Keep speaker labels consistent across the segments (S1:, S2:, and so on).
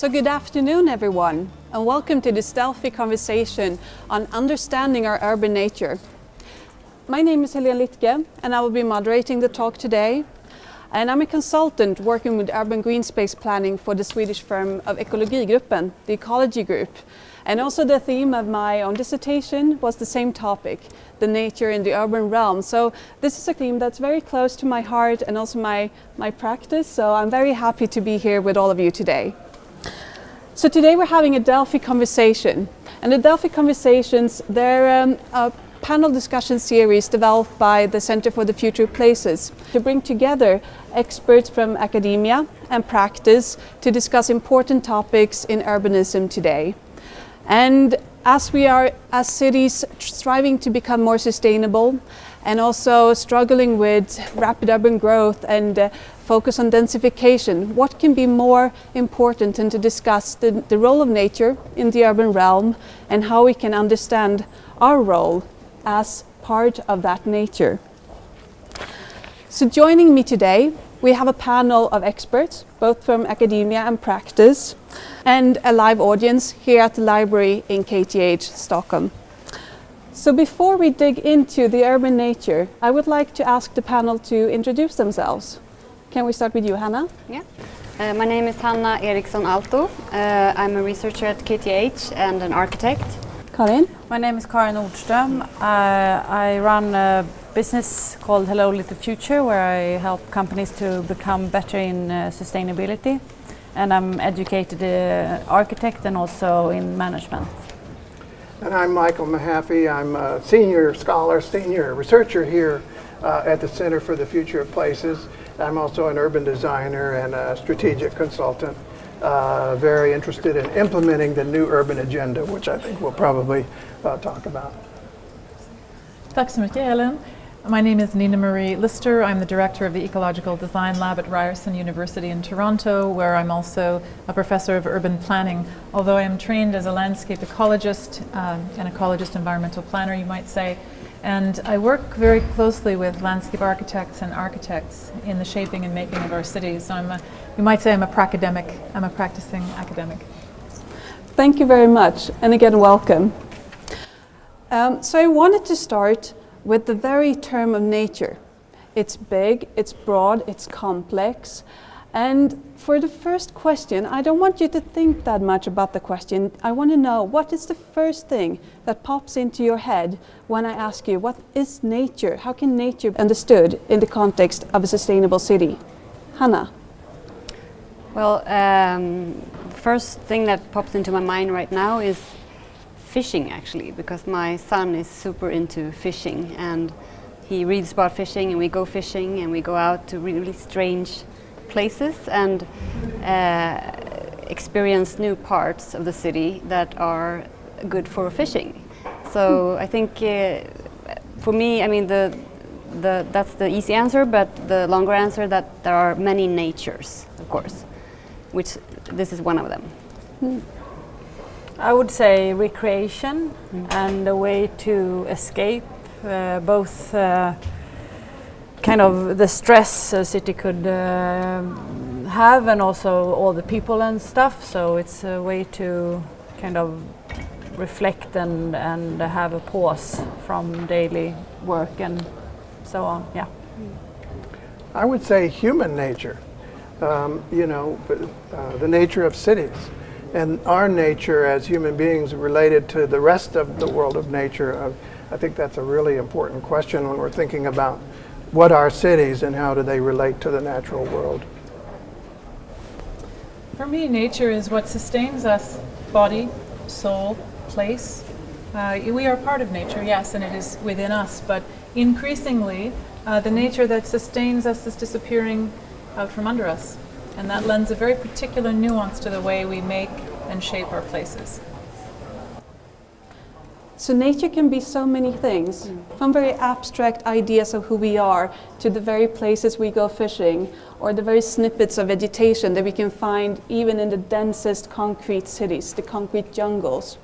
S1: So good afternoon everyone, and welcome to this Delphi conversation on understanding our urban nature. My name is Hélenè Littke and I will be moderating the talk today. And I'm a consultant working with urban green space planning for the Swedish firm of Ekologigruppen, the Ecology Group. And also the theme of my own dissertation was the same topic, the nature in the urban realm. So this is a theme that's very close to my heart and also my practice. So I'm very happy to be here with all of you today. So today we're having a Delphi conversation. And the Delphi Conversations, they're a panel discussion series developed by the Center for the Future of Places to bring together experts from academia and practice to discuss important topics in urbanism today. And as we are, as cities, striving to become more sustainable and also struggling with rapid urban growth and focus on densification, what can be more important than to discuss the role of nature in the urban realm and how we can understand our role as part of that nature. So joining me today, we have a panel of experts, both from academia and practice, and a live audience here at the library in KTH Stockholm. So before we dig into the urban nature, I would like to ask the panel to introduce themselves. Can we start with you, Hanna?
S2: Yeah. My name is Hanna Erixon Aalto. I'm a researcher at KTH and an architect.
S1: Karin?
S3: My name is Karin Nordström. I run a business called Hellolittlefuture where I help companies to become better in sustainability. And I'm educated architect and also in management.
S4: And I'm Mehaffy. I'm a senior scholar, senior researcher here at the Center for the Future of Places. I'm also an urban designer and a strategic consultant. Very interested in implementing the new urban agenda, which I think we'll probably talk about.
S5: Tack så mycket, Helen. My name is Nina Marie Lister. I'm the director of the Ecological Design Lab at Ryerson University in Toronto, where I'm also a professor of urban planning, although I am trained as a landscape ecologist, an ecologist environmental planner, you might say. And I work very closely with landscape architects and architects in the shaping and making of our cities. So you might say I'm a pracademic. I'm a practicing academic.
S1: Thank you very much, and again, welcome. So I wanted to start with the very term of nature. It's big, it's broad, it's complex. And for the first question, I don't want you to think that much about the question. I want to know, what is the first thing that pops into your head when I ask you, what is nature? How can nature be understood in the context of a sustainable city? Hanna?
S2: Well, first thing that pops into my mind right now is fishing, actually, because my son is super into fishing and he reads about fishing and we go fishing and we go out to really strange places and experience new parts of the city that are good for fishing. So I think for me, I mean, that's the easy answer, but the longer answer that there are many natures, of course, which this is one of them.
S3: I would say recreation and a way to escape both kind of the stress a city could have and also all the people and stuff. So it's a way to kind of reflect and have a pause from daily work and so on. Yeah.
S4: I would say human nature, the nature of cities. And our nature as human beings related to the rest of the world of nature, I think that's a really important question when we're thinking about what are cities and how do they relate to the natural world.
S5: For me, nature is what sustains us, body, soul, place. We are part of nature, yes, and it is within us, but increasingly the nature that sustains us is disappearing out from under us. And that lends a very particular nuance to the way we make and shape our places.
S1: So nature can be so many things, from very abstract ideas of who we are to the very places we go fishing, or the very snippets of vegetation that we can find even in the densest concrete cities, the concrete jungles.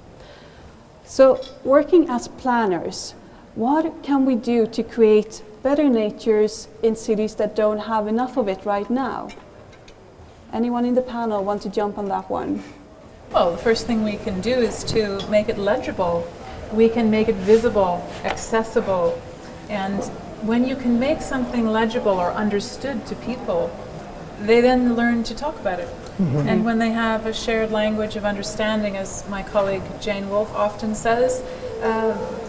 S1: So working as planners, what can we do to create better natures in cities that don't have enough of it right now? Anyone in the panel want to jump on that one?
S5: Well, the first thing we can do is to make it legible. We can make it visible, accessible, and when you can make something legible or understood to people, they then learn to talk about it. Mm-hmm. And when they have a shared language of understanding, as my colleague Jane Wolfe often says,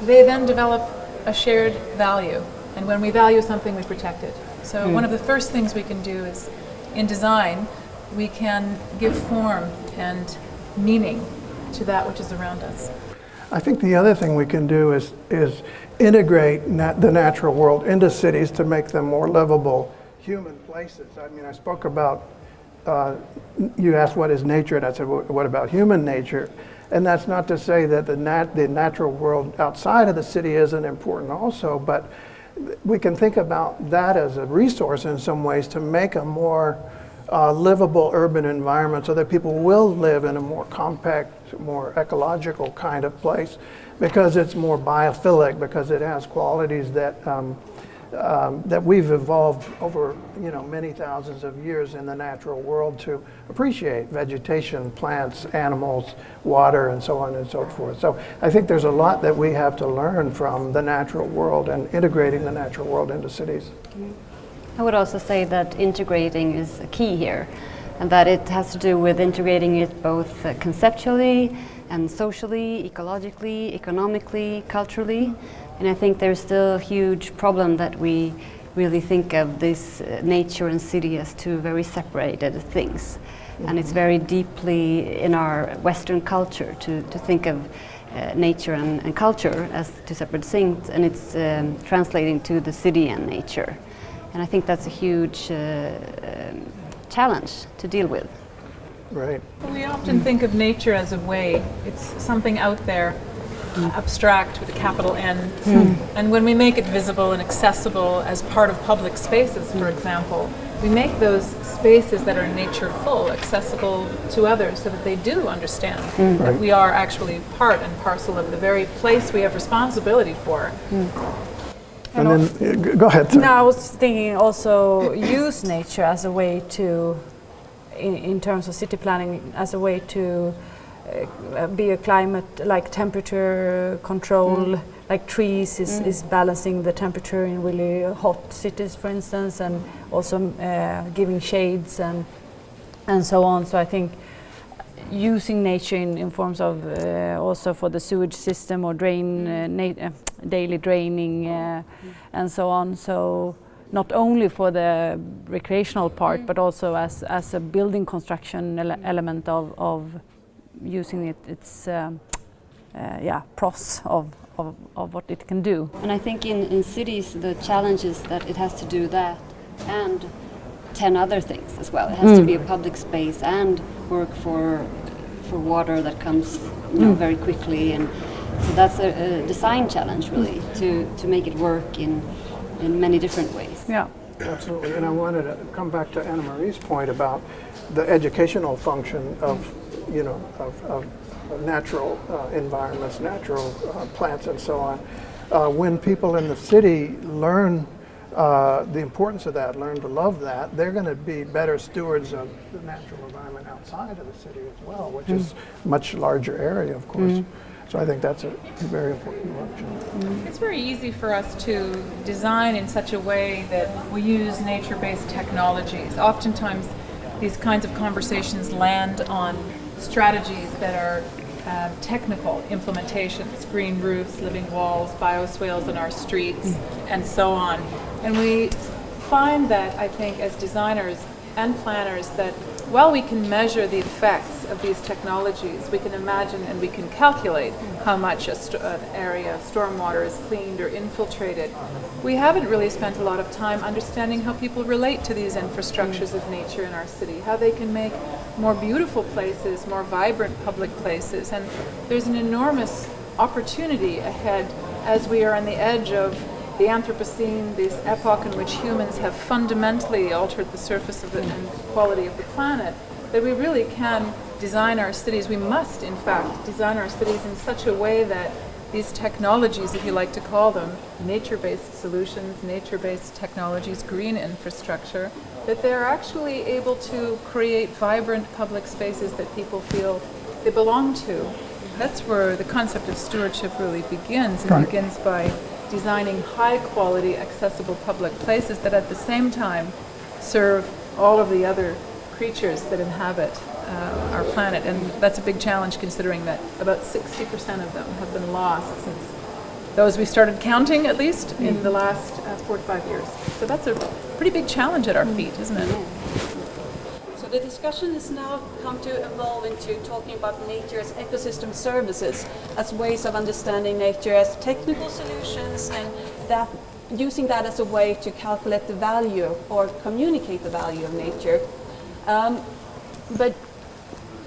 S5: they then develop a shared value. And when we value something, we protect it. So one of the first things we can do is, in design, we can give form and meaning to that which is around us.
S4: I think the other thing we can do is integrate the natural world into cities to make them more livable human places. I mean, I spoke about, you asked what is nature, and I said, what about human nature? And that's not to say that the natural world outside of the city isn't important also, but we can think about that as a resource in some ways to make a more livable urban environment so that people will live in a more compact, more ecological kind of place because it's more biophilic, because it has qualities that that we've evolved over many thousands of years in the natural world to appreciate: vegetation, plants, animals, water, and so on and so forth. So I think there's a lot that we have to learn from the natural world and integrating the natural world into cities.
S2: I would also say that integrating is a key here, and that it has to do with integrating it both conceptually and socially, ecologically, economically, culturally. And I think there's still a huge problem that we really think of this nature and city as two very separated things. Mm-hmm. And it's very deeply in our Western culture to think of nature and culture as two separate things, and it's translating to the city and nature. And I think that's a huge challenge to deal with.
S4: Right.
S5: We often think of nature as a way. It's something out there, abstract with a capital N. And when we make it visible and accessible as part of public spaces, for example, we make those spaces that are nature-full accessible to others so that they do understand that we are actually part and parcel of the very place we have responsibility for.
S4: And then, go ahead.
S3: No, I was thinking also use nature as a way to, in terms of city planning, as a way to be a climate, like temperature control, like trees is balancing the temperature in really hot cities, for instance, and also giving shades and so on. So I think using nature in forms of also for the sewage system or daily draining and so on. So not only for the recreational part, but also as a building construction element of using its pros of what it can do.
S2: And I think in cities the challenge is that it has to do that and 10 other things as well. It has to be a public space and work for water that comes very quickly, and so that's a design challenge really to make it work in many different ways.
S3: Yeah,
S4: absolutely. And I wanted to come back to Anna Marie's point about the educational function of natural environments, natural plants, and so on. When people in the city learn the importance of that, learn to love that, they're going to be better stewards of the natural environment outside of the city as well, which is a much larger area, of course. So I think that's a very important function.
S5: It's very easy for us to design in such a way that we use nature-based technologies. Oftentimes, these kinds of conversations land on strategies that are technical implementations: green roofs, living walls, bioswales in our streets, and so on. And we find that, I think, as designers and planners, that while we can measure the effects of these technologies, we can imagine and we can calculate how much an area of stormwater is cleaned or infiltrated, we haven't really spent a lot of time understanding how people relate to these infrastructures of nature in our city, how they can make more beautiful places, more vibrant public places. And there's an enormous opportunity ahead as we are on the edge of the Anthropocene, this epoch in which humans have fundamentally altered the surface of and quality of the planet, that we really can design our cities. We must, in fact, design our cities in such a way that these technologies, if you like to call them, nature-based solutions, nature-based technologies, green infrastructure, that they're actually able to create vibrant public spaces that people feel they belong to. That's where the concept of stewardship really begins. It begins by designing high-quality, accessible public places that at the same time serve all of the other creatures that inhabit our planet. And that's a big challenge, considering that about 60% of them have been lost since those we started counting, at least in the last 4 to 5 years. So that's a pretty big challenge at our feet, isn't it?
S1: So the discussion has now come to evolve into talking about nature as ecosystem services, as ways of understanding nature as technical solutions, and that using that as a way to calculate the value or communicate the value of nature. But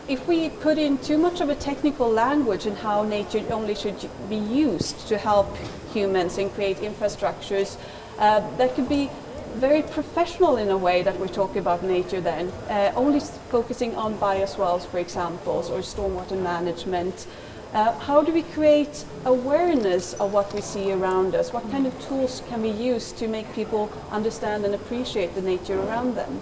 S1: if we put in too much of a technical language in how nature only should be used to help humans and create infrastructures, that could be very professional in a way that we're talking about nature then, only focusing on bioswales, for example, or stormwater management. How do we create awareness of what we see around us? What kind of tools can we use to make people understand and appreciate the nature around them?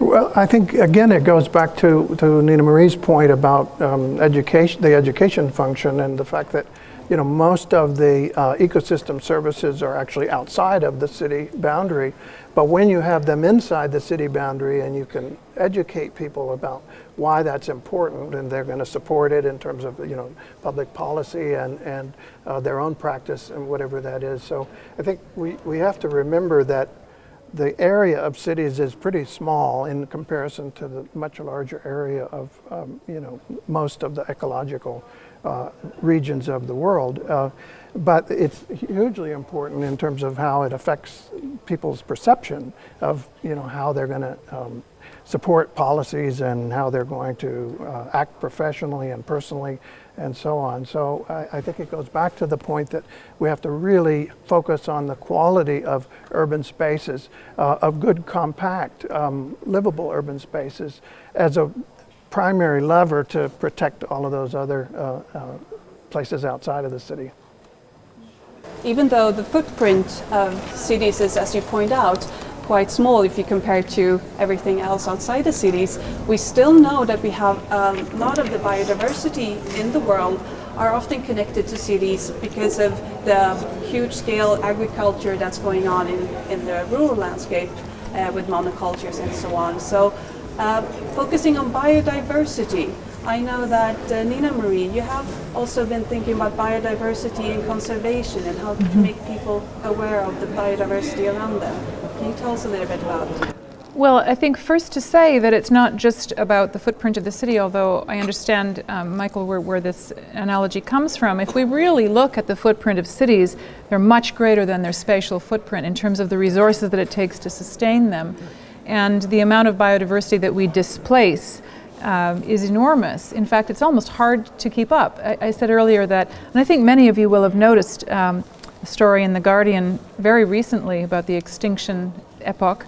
S4: Well, I think, again, it goes back to Nina Marie's point about education, the education function, and the fact that, you know, most of the ecosystem services are actually outside of the city boundary. But when you have them inside the city boundary and you can educate people about why that's important, and they're going to support it in terms of, you know, public policy and their own practice and whatever that is. So I think we have to remember that the area of cities is pretty small in comparison to the much larger area of, you know, most of the ecological regions of the world. But it's hugely important in terms of how it affects people's perception of, you know, how they're going to support policies and how they're going to act professionally and personally and so on. So I think it goes back to the point that we have to really focus on the quality of urban spaces, of good, compact, livable urban spaces as a primary lever to protect all of those other places outside of the city.
S1: Even though the footprint of cities is, as you point out, quite small if you compare to everything else outside the cities, we still know that we have a lot of the biodiversity in the world are often connected to cities because of the huge scale agriculture that's going on in the rural landscape with monocultures and so on. So focusing on biodiversity, I know that Nina Marie, you have also been thinking about biodiversity and conservation and how to make people aware of the biodiversity around them. Can you tell us a little bit about it?
S5: Well, I think first to say that it's not just about the footprint of the city, although I understand, Michael, where this analogy comes from. If we really look at the footprint of cities, they're much greater than their spatial footprint in terms of the resources that it takes to sustain them. And the amount of biodiversity that we displace is enormous. In fact, it's almost hard to keep up. I said earlier that, and I think many of you will have noticed a story in The Guardian very recently about the extinction epoch.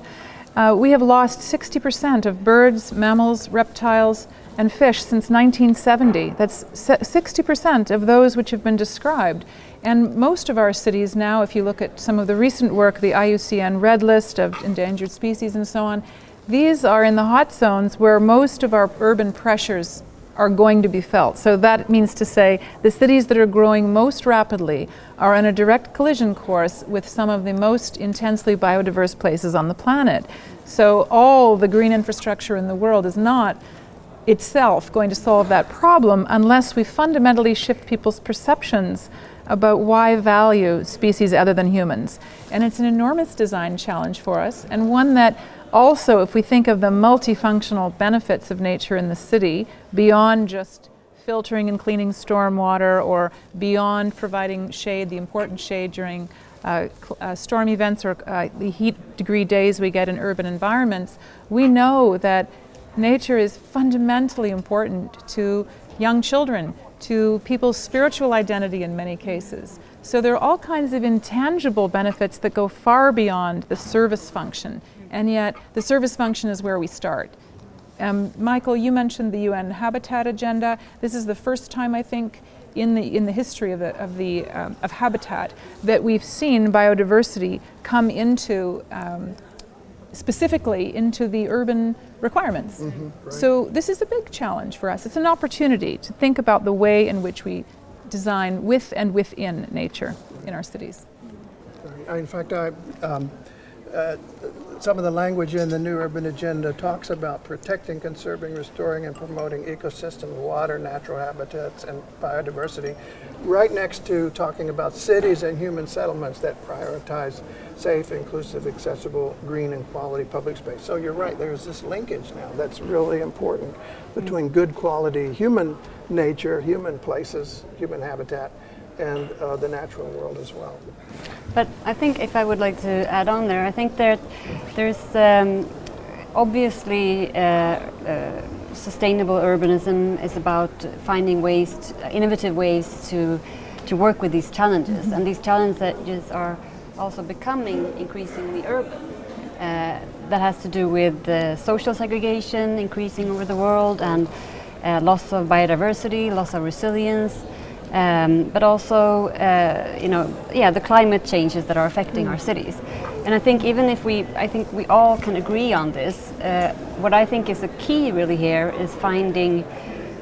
S5: We have lost 60% of birds, mammals, reptiles, and fish since 1970. That's 60% of those which have been described. And most of our cities now, if you look at some of the recent work, the IUCN Red List of endangered species and so on, these are in the hot zones where most of our urban pressures are going to be felt. So that means to say the cities that are growing most rapidly are on a direct collision course with some of the most intensely biodiverse places on the planet. So all the green infrastructure in the world is not itself going to solve that problem unless we fundamentally shift people's perceptions about why value species other than humans. And it's an enormous design challenge for us, and one that also, if we think of the multifunctional benefits of nature in the city, beyond just filtering and cleaning stormwater or beyond providing shade, the important shade during storm events or the heat degree days we get in urban environments, we know that nature is fundamentally important to young children, to people's spiritual identity in many cases. So there are all kinds of intangible benefits that go far beyond the service function. And yet, the service function is where we start. Michael, you mentioned the UN Habitat Agenda. This is the first time, I think, in the history of habitat that we've seen biodiversity come into specifically into the urban requirements.
S4: Right.
S5: So this is a big challenge for us. It's an opportunity to think about the way in which we design with and within nature in our cities.
S4: In fact, some of the language in the new urban agenda talks about protecting, conserving, restoring, and promoting ecosystems, water, natural habitats, and biodiversity, right next to talking about cities and human settlements that prioritize safe, inclusive, accessible, green, and quality public space. So you're right, there's this linkage now that's really important between good quality human nature, human places, human habitat, and the natural world as well.
S2: But I think if I would like to add on there, I think there's obviously sustainable urbanism is about finding ways, innovative ways to work with these challenges, and these challenges are also becoming increasingly urban. That has to do with social segregation increasing over the world, and loss of biodiversity, loss of resilience. But also, the climate changes that are affecting our cities. And I think even if I think we all can agree on this, what I think is a key really here is finding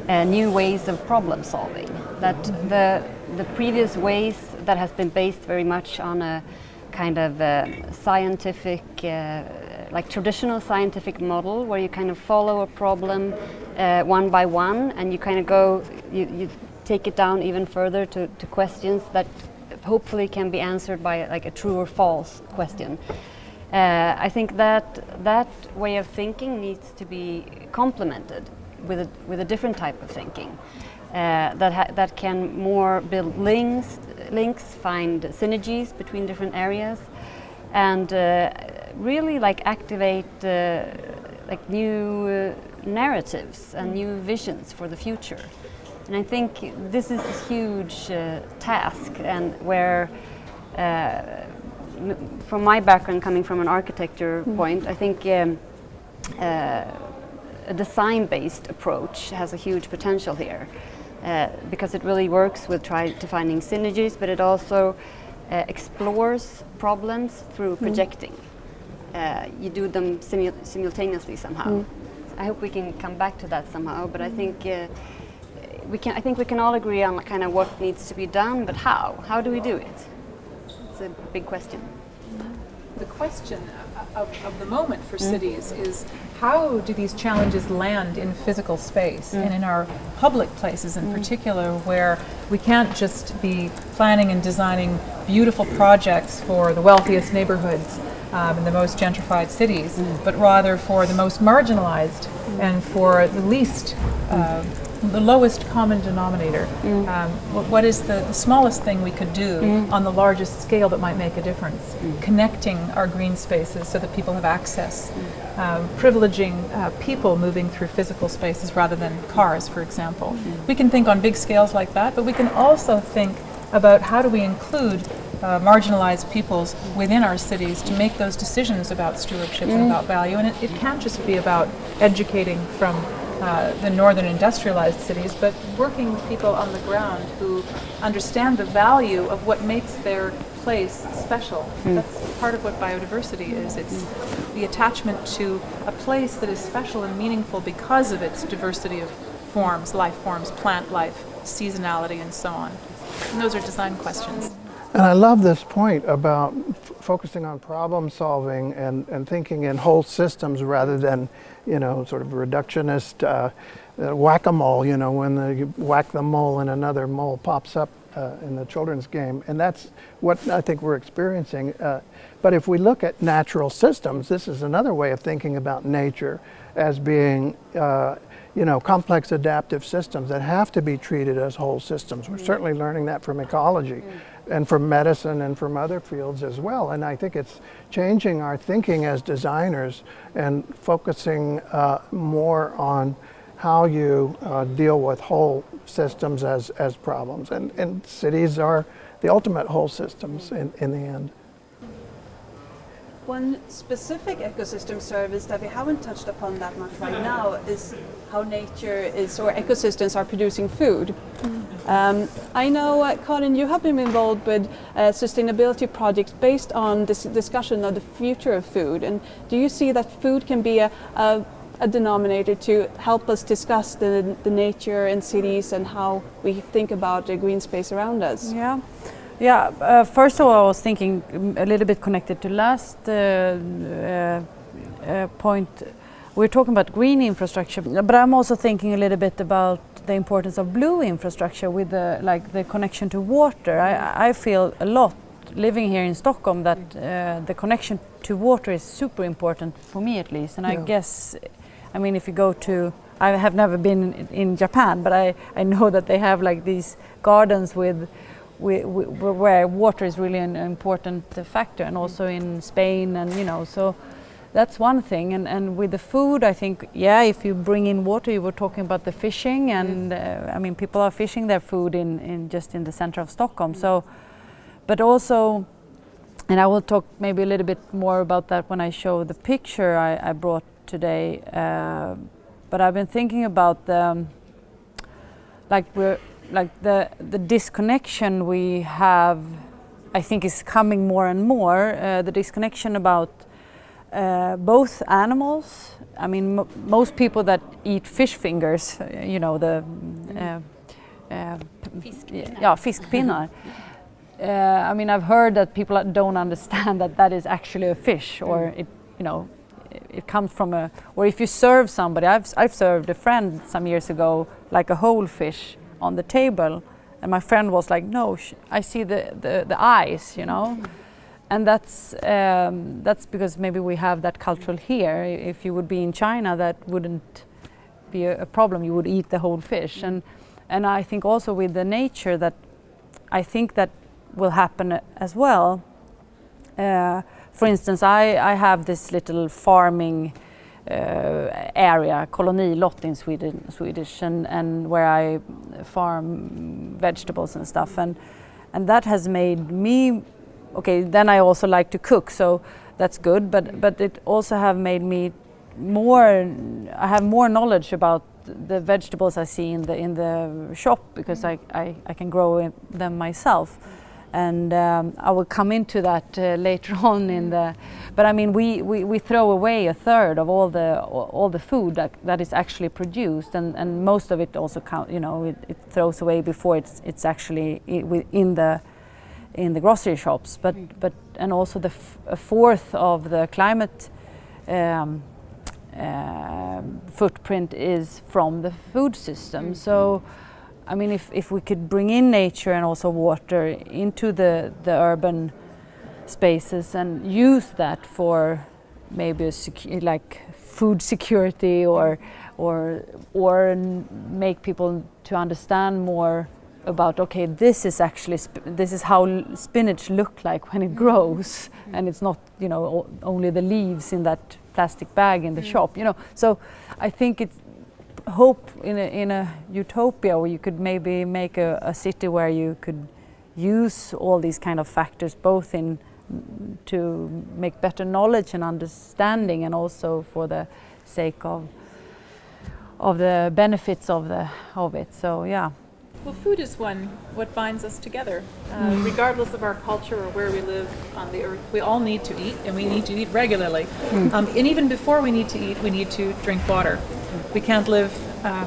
S2: new ways of problem solving. That the previous ways that has been based very much on a kind of scientific, like traditional scientific model, where you kind of follow a problem one by one, and you kind of go, you take it down even further to questions that hopefully can be answered by like a true or false question. I think that way of thinking needs to be complemented with a different type of thinking that can more build links, find synergies between different areas, and really like activate like new narratives and new visions for the future. And I think this is a huge task, and where, from my background coming from an architecture point, I think a design-based approach has a huge potential here, because it really works with finding synergies, but it also explores problems through projecting. You do them simultaneously somehow. I hope we can come back to that somehow, but I think I think we can all agree on kind of what needs to be done, but how? How do we do it? It's a big question.
S5: The question of the moment for cities is, how do these challenges land in physical space and in our public places in particular, where we can't just be planning and designing beautiful projects for the wealthiest neighborhoods in the most gentrified cities, but rather for the most marginalized and for the least the lowest common denominator. What is the smallest thing we could do on the largest scale that might make a difference? Connecting our green spaces so that people have access, privileging people moving through physical spaces rather than cars, for example. We can think on big scales like that, but we can also think about how do we include marginalized peoples within our cities to make those decisions about stewardship and about value. And it can't just be about educating from the northern industrialized cities, but working with people on the ground who understand the value of what makes their place special. That's part of what biodiversity is. It's the attachment to a place that is special and meaningful because of its diversity of forms, life forms, plant life, seasonality, and so on. And those are design questions.
S4: And I love this point about focusing on problem solving and thinking in whole systems rather than, sort of reductionist whack-a-mole, when you whack the mole and another mole pops up in the children's game. And that's what I think we're experiencing. But if we look at natural systems, this is another way of thinking about nature as being complex adaptive systems that have to be treated as whole systems. We're certainly learning that from ecology and from medicine and from other fields as well. And I think it's changing our thinking as designers and focusing more on how you deal with whole systems as problems. And cities are the ultimate whole systems in the end.
S1: One specific ecosystem service that we haven't touched upon that much right now is how nature is, or ecosystems are producing food. I know, Karin, you have been involved with sustainability projects based on this discussion of the future of food. And do you see that food can be a denominator to help us discuss the nature in cities and how we think about the green space around us?
S3: Yeah. First of all, I was thinking a little bit connected to last point. We're talking about green infrastructure, but I'm also thinking a little bit about the importance of blue infrastructure with the connection to water. I feel a lot living here in Stockholm that the connection to water is super important for me, at least. And I guess, I mean, if you go to, I have never been in Japan, but I know that they have like these gardens where water is really an important factor, and also in Spain, and so that's one thing. And with the food, I think, if you bring in water, you were talking about the fishing, and I mean, people are fishing their food in just in the center of Stockholm. So, but also, and I will talk maybe a little bit more about that when I show the picture I brought today. But I've been thinking about the disconnection we have. I think is coming more and more. The disconnection about both animals. I mean, most people that eat fish fingers, fiskpinnar. I mean, I've heard that people don't understand that is actually a fish, or it comes from or if you serve somebody. I've served a friend some years ago like a whole fish on the table, and my friend was like, "No, I see the eyes," And that's because maybe we have that cultural here. If you would be in China, that wouldn't be a problem. You would eat the whole fish. And I think also with the nature that I think that will happen as well. For instance, I have this little farming area, kolonilott in Swedish, and where I farm vegetables and stuff. And that has made me, okay, then I also like to cook, so that's good, but it also have made me I have more knowledge about the vegetables I see in the shop, because I can grow them myself. And I will come into that later on but I mean, we throw away a third of all the food that is actually produced, and most of it also it throws away before it's actually in the grocery shops, but and also a fourth of the climate footprint is from the food system. So I mean, if we could bring in nature and also water into the urban spaces and use that for maybe like food security, or make people to understand more about, okay, this is how spinach look like when it grows, and it's not only the leaves in that plastic bag in the shop. So I think it's hope in a utopia where you could maybe make a city where you could use all these kind of factors, both to make better knowledge and understanding, and also for the sake of the benefits of it. So yeah.
S5: Well, food is what binds us together. Regardless of our culture or where we live on the earth, we all need to eat, and we need to eat regularly. And even before we need to eat, we need to drink water. We can't live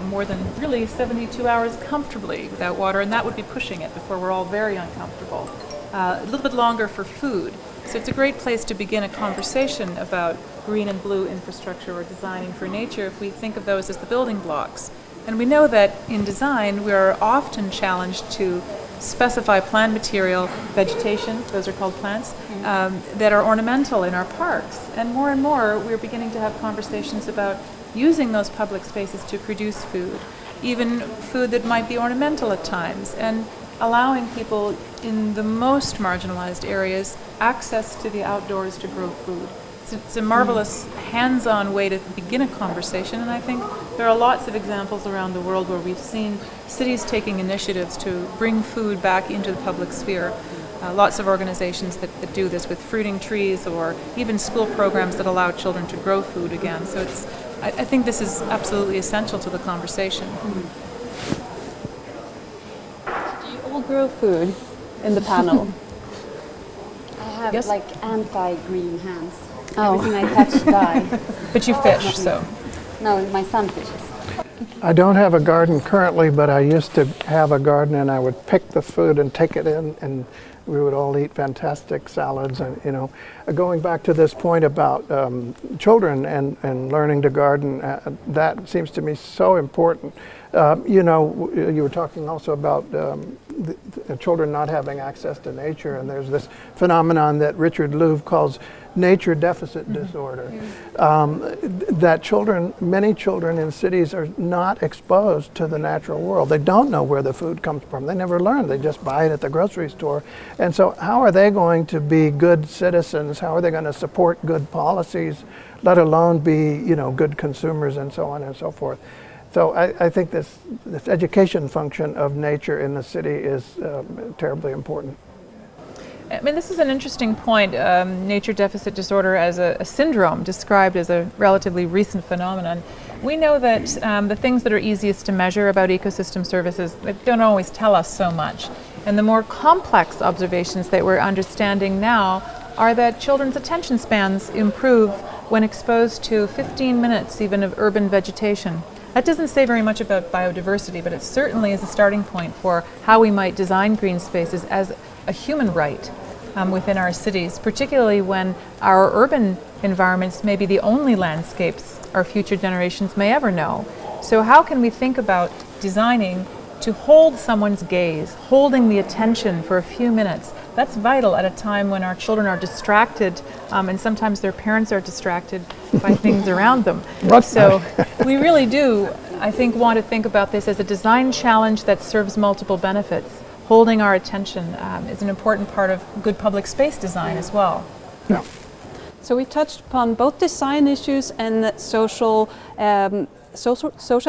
S5: more than really 72 hours comfortably without water, and that would be pushing it before we're all very uncomfortable. A little bit longer for food. So it's a great place to begin a conversation about green and blue infrastructure or designing for nature if we think of those as the building blocks. And we know that in design, we are often challenged to specify plant material, vegetation, those are called plants, that are ornamental in our parks. And more, we're beginning to have conversations about using those public spaces to produce food, even food that might be ornamental at times, and allowing people in the most marginalized areas access to the outdoors to grow food. It's a marvelous hands-on way to begin a conversation, and I think there are lots of examples around the world where we've seen cities taking initiatives to bring food back into the public sphere. lots of organizations that do this with fruiting trees, or even school programs that allow children to grow food again. So I think this is absolutely essential to the conversation.
S1: Do you all grow food in the panel?
S2: I have
S5: Yes.
S2: like anti-green hands.
S1: Oh.
S2: Everything I touch die.
S5: But you fish, so.
S2: No, my son fishes.
S4: I don't have a garden currently, but I used to have a garden, and I would pick the food and take it in, and we would all eat fantastic salads. And going back to this point about children and learning to garden, that seems to me so important. You were talking also about the children not having access to nature, and there's this phenomenon that Richard Louv calls nature deficit disorder. That many children in cities are not exposed to the natural world. They don't know where the food comes from. They never learn. They just buy it at the grocery store. And so how are they going to be good citizens? How are they going to support good policies, let alone be, good consumers and so on and so forth? So I think this education function of nature in the city is terribly important.
S5: I mean, this is an interesting point. Nature deficit disorder as a syndrome described as a relatively recent phenomenon. We know that the things that are easiest to measure about ecosystem services don't always tell us so much. And the more complex observations that we're understanding now are that children's attention spans improve when exposed to 15 minutes even of urban vegetation. That doesn't say very much about biodiversity, but it certainly is a starting point for how we might design green spaces as a human right within our cities, particularly when our urban environments may be the only landscapes our future generations may ever know. So how can we think about designing to hold someone's gaze, holding the attention for a few minutes? That's vital at a time when our children are distracted, and sometimes their parents are distracted by things around them. So we really do, I think, want to think about this as a design challenge that serves multiple benefits. Holding our attention is an important part of good public space design as well.
S4: Yeah.
S1: So we touched upon both design issues and social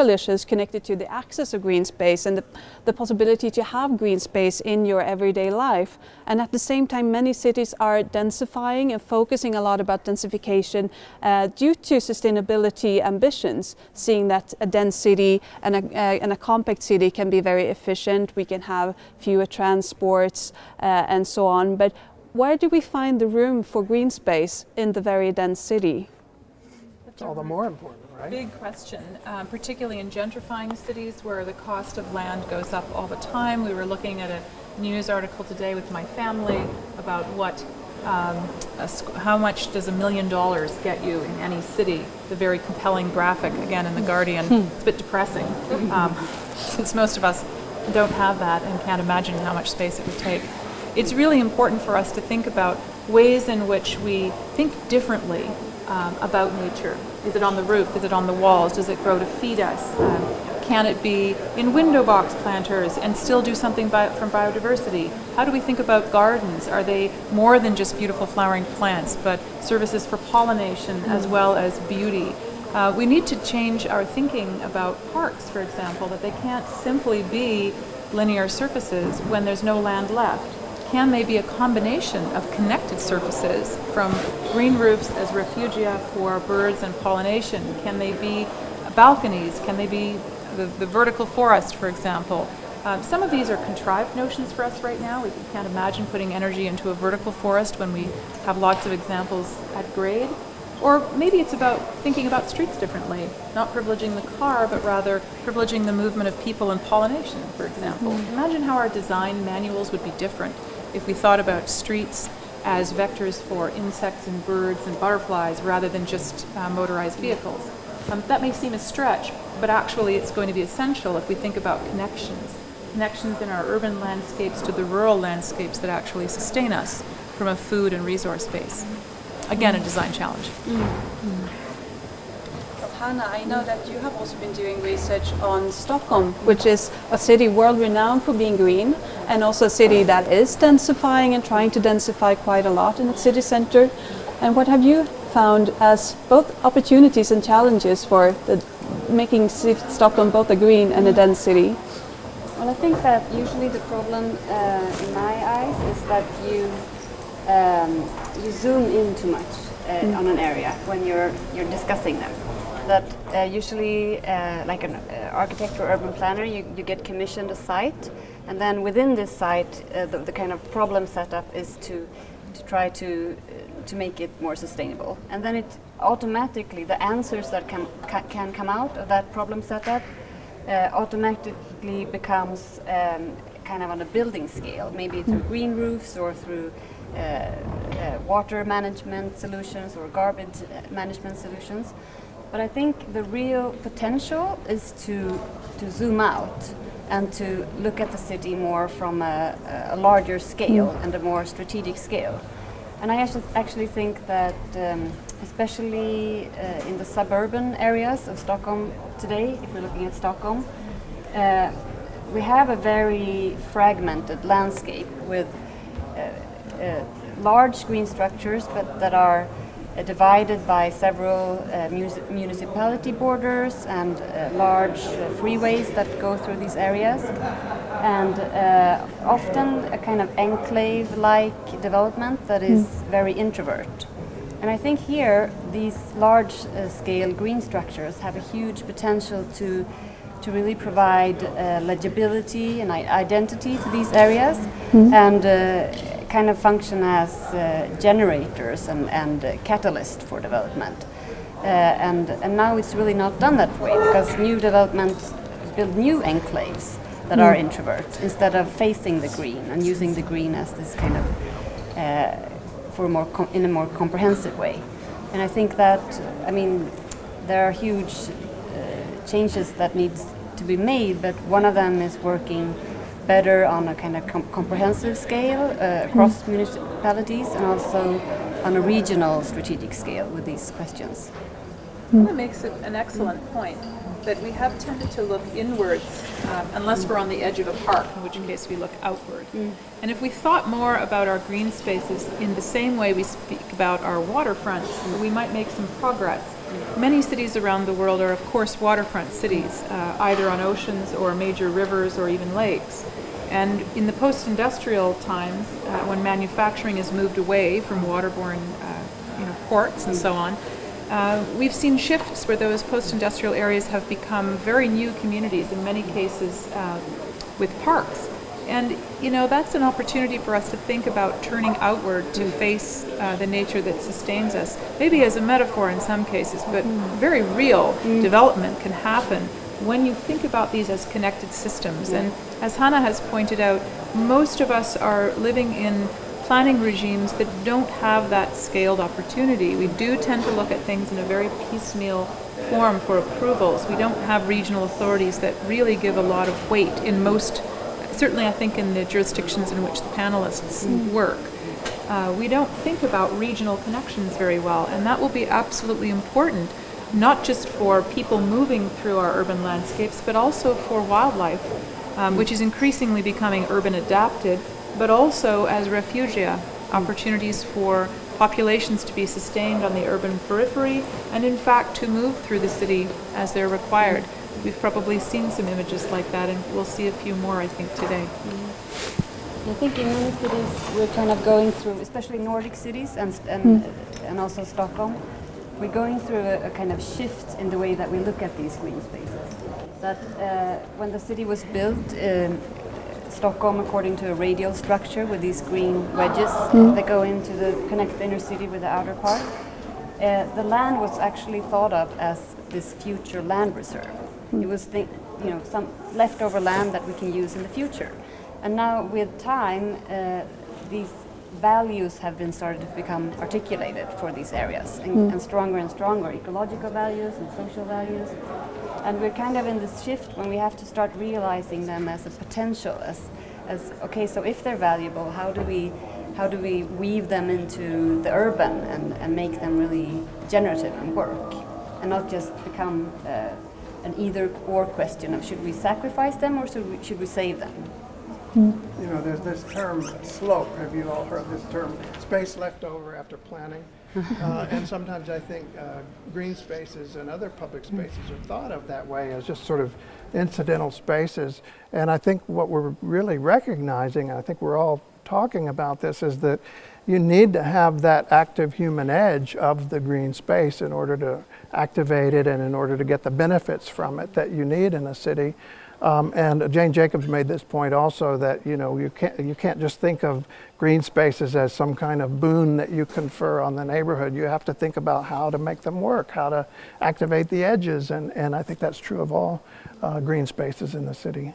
S1: issues connected to the access of green space and the possibility to have green space in your everyday life. And at the same time, many cities are densifying and focusing a lot about densification due to sustainability ambitions, seeing that a dense city and a compact city can be very efficient. We can have fewer transports and so on. But where do we find the room for green space in the very dense city?
S4: It's all the more important, right?
S5: Big question, particularly in gentrifying cities where the cost of land goes up all the time. We were looking at a news article today with my family about how much does $1 million get you in any city. The very compelling graphic, again, in The Guardian. It's a bit depressing, since most of us don't have that and can't imagine how much space it would take. It's really important for us to think about ways in which we think differently about nature. Is it on the roof? Is it on the walls? Does it grow to feed us? Can it be in window box planters and still do something from biodiversity? How do we think about gardens? Are they more than just beautiful flowering plants, but services for pollination as well as beauty? We need to change our thinking about parks, for example, that they can't simply be linear surfaces when there's no land left. Can they be a combination of connected surfaces, from green roofs as refugia for birds and pollination? Can they be balconies? Can they be the vertical forest, for example? Some of these are contrived notions for us right now. We can't imagine putting energy into a vertical forest when we have lots of examples at grade. Or maybe it's about thinking about streets differently, not privileging the car, but rather privileging the movement of people and pollination, for example. Imagine how our design manuals would be different if we thought about streets as vectors for insects and birds and butterflies rather than just motorized vehicles. That may seem a stretch, but actually it's going to be essential if we think about connections in our urban landscapes to the rural landscapes that actually sustain us from a food and resource base. Again, a design challenge.
S1: Hanna, I know that you have also been doing research on Stockholm, which is a city world-renowned for being green, and also a city that is densifying and trying to densify quite a lot in its city center. And what have you found as both opportunities and challenges for making Stockholm both a green and a dense city?
S2: Well, I think that usually the problem in my eyes is that you zoom in too much on an area when you're discussing them. That usually, like an architect or urban planner, you get commissioned a site, and then within this site, the kind of problem setup is to try to make it more sustainable, and then it automatically the answers that can come out of that problem setup automatically becomes kind of on a building scale, maybe through green roofs or through water management solutions or garbage management solutions. But I think the real potential is to zoom out and to look at the city more from a larger scale and a more strategic scale. And I actually think that especially in the suburban areas of Stockholm today, if we're looking at Stockholm, we have a very fragmented landscape with large green structures, but that are divided by several municipality borders and large freeways that go through these areas, and often a kind of enclave-like development that is very introvert. And I think here these large-scale green structures have a huge potential to really provide legibility and identity to these areas, and kind of function as generators and catalyst for development. And now it's really not done that way, because new developments build new enclaves that are introverts instead of facing the green and using the green as this kind of in a more comprehensive way. And I think that, I mean, there are huge changes that needs to be made, but one of them is working better on a kind of comprehensive scale across municipalities, and also on a regional strategic scale with these questions.
S5: That makes it an excellent point, that we have tended to look inwards unless we're on the edge of a park, in which case we look outward. And if we thought more about our green spaces in the same way we speak about our waterfronts, we might make some progress. Many cities around the world are, of course, waterfront cities, either on oceans or major rivers or even lakes. And in the post-industrial times, when manufacturing has moved away from waterborne ports and so on, we've seen shifts where those post-industrial areas have become very new communities, in many cases with parks. And that's an opportunity for us to think about turning outward to face the nature that sustains us, maybe as a metaphor in some cases, but very real development can happen when you think about these as connected systems. And as Hanna has pointed out, most of us are living in planning regimes that don't have that scaled opportunity. We do tend to look at things in a very piecemeal form for approvals. We don't have regional authorities that really give a lot of weight in most, certainly I think in the jurisdictions in which the panelists work. We don't think about regional connections very well, and that will be absolutely important, not just for people moving through our urban landscapes, but also for wildlife, which is increasingly becoming urban adapted, but also as refugia, opportunities for populations to be sustained on the urban periphery, and in fact to move through the city as they're required. We've probably seen some images like that, and we'll see a few more, I think, today.
S2: I think in many cities we're kind of going through, especially Nordic cities and also Stockholm, we're going through a kind of shift in the way that we look at these green spaces. That when the city was built, Stockholm, according to a radial structure with these green wedges that go into connect the inner city with the outer part, the land was actually thought of as this future land reserve. It was some leftover land that we can use in the future. And now with time, these values have been started to become articulated for these areas, and stronger, ecological values and social values. And we're kind of in this shift when we have to start realizing them as a potential, as okay, so if they're valuable, how do we weave them into the urban and make them really generative and work, and not just become an either or question of should we sacrifice them or should we save them?
S4: You know, there's this term slope. Have you all heard this term? Space left over after planning. And sometimes I think green spaces and other public spaces are thought of that way as just sort of incidental spaces. And I think what we're really recognizing, I think we're all talking about this, is that you need to have that active human edge of the green space in order to activate it and in order to get the benefits from it that you need in a city. And Jane Jacobs made this point also, that you can't just think of green spaces as some kind of boon that you confer on the neighborhood. You have to think about how to make them work, how to activate the edges, and I think that's true of all green spaces in the city.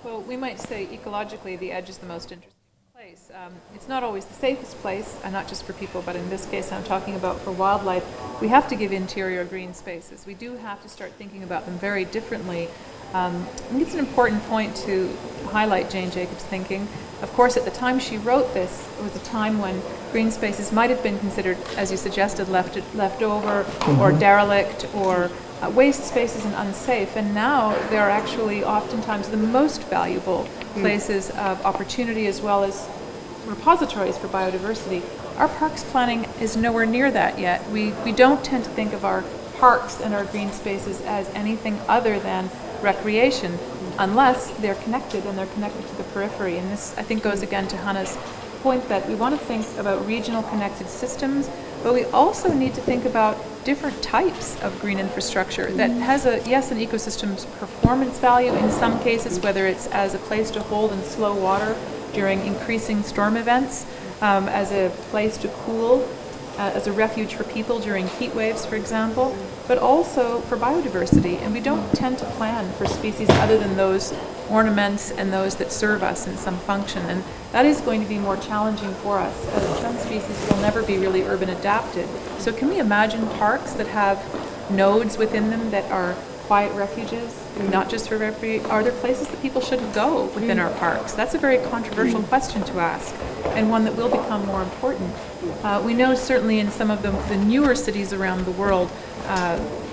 S5: Well, we might say ecologically the edge is the most interesting place. It's not always the safest place, and not just for people, but in this case I'm talking about for wildlife. We have to give interior green spaces. We do have to start thinking about them very differently. I think it's an important point to highlight Jane Jacobs' thinking. Of course, at the time she wrote this, it was a time when green spaces might have been considered, as you suggested, left over or derelict or waste spaces and unsafe. And now they're actually oftentimes the most valuable places of opportunity as well as repositories for biodiversity. Our parks planning is nowhere near that yet. We don't tend to think of our parks and our green spaces as anything other than recreation, unless they're connected and they're connected to the periphery. And this, I think, goes again to Hanna's point that we want to think about regional connected systems, but we also need to think about different types of green infrastructure that has an ecosystem's performance value in some cases, whether it's as a place to hold and slow water during increasing storm events, as a place to cool, as a refuge for people during heat waves, for example, but also for biodiversity. And we don't tend to plan for species other than those ornaments and those that serve us in some function. And that is going to be more challenging for us, as some species will never be really urban adapted. So can we imagine parks that have nodes within them that are quiet refuges, not just for recreation? Are there places that people shouldn't go within our parks? That's a very controversial question to ask, and one that will become more important. We know certainly in some of the newer cities around the world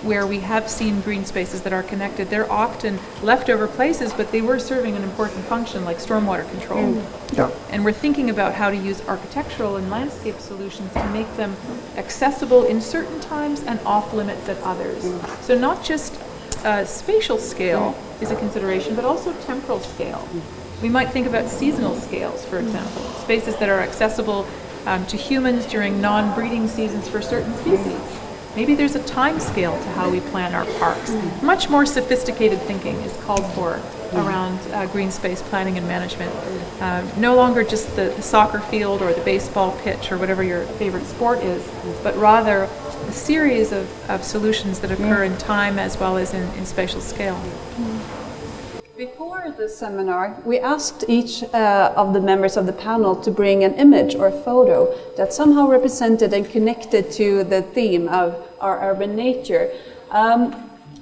S5: where we have seen green spaces that are connected, they're often leftover places, but they were serving an important function like stormwater control.
S4: Yeah.
S5: And we're thinking about how to use architectural and landscape solutions to make them accessible in certain times and off limits at others. So not just spatial scale is a consideration, but also temporal scale. We might think about seasonal scales, for example, spaces that are accessible to humans during non-breeding seasons for certain species. Maybe there's a time scale to how we plan our parks. Much more sophisticated thinking is called for around green space planning and management. No longer just the soccer field or the baseball pitch or whatever your favorite sport is, but rather a series of solutions that occur in time as well as in spatial scale.
S1: Before the seminar, we asked each of the members of the panel to bring an image or photo that somehow represented and connected to the theme of our urban nature.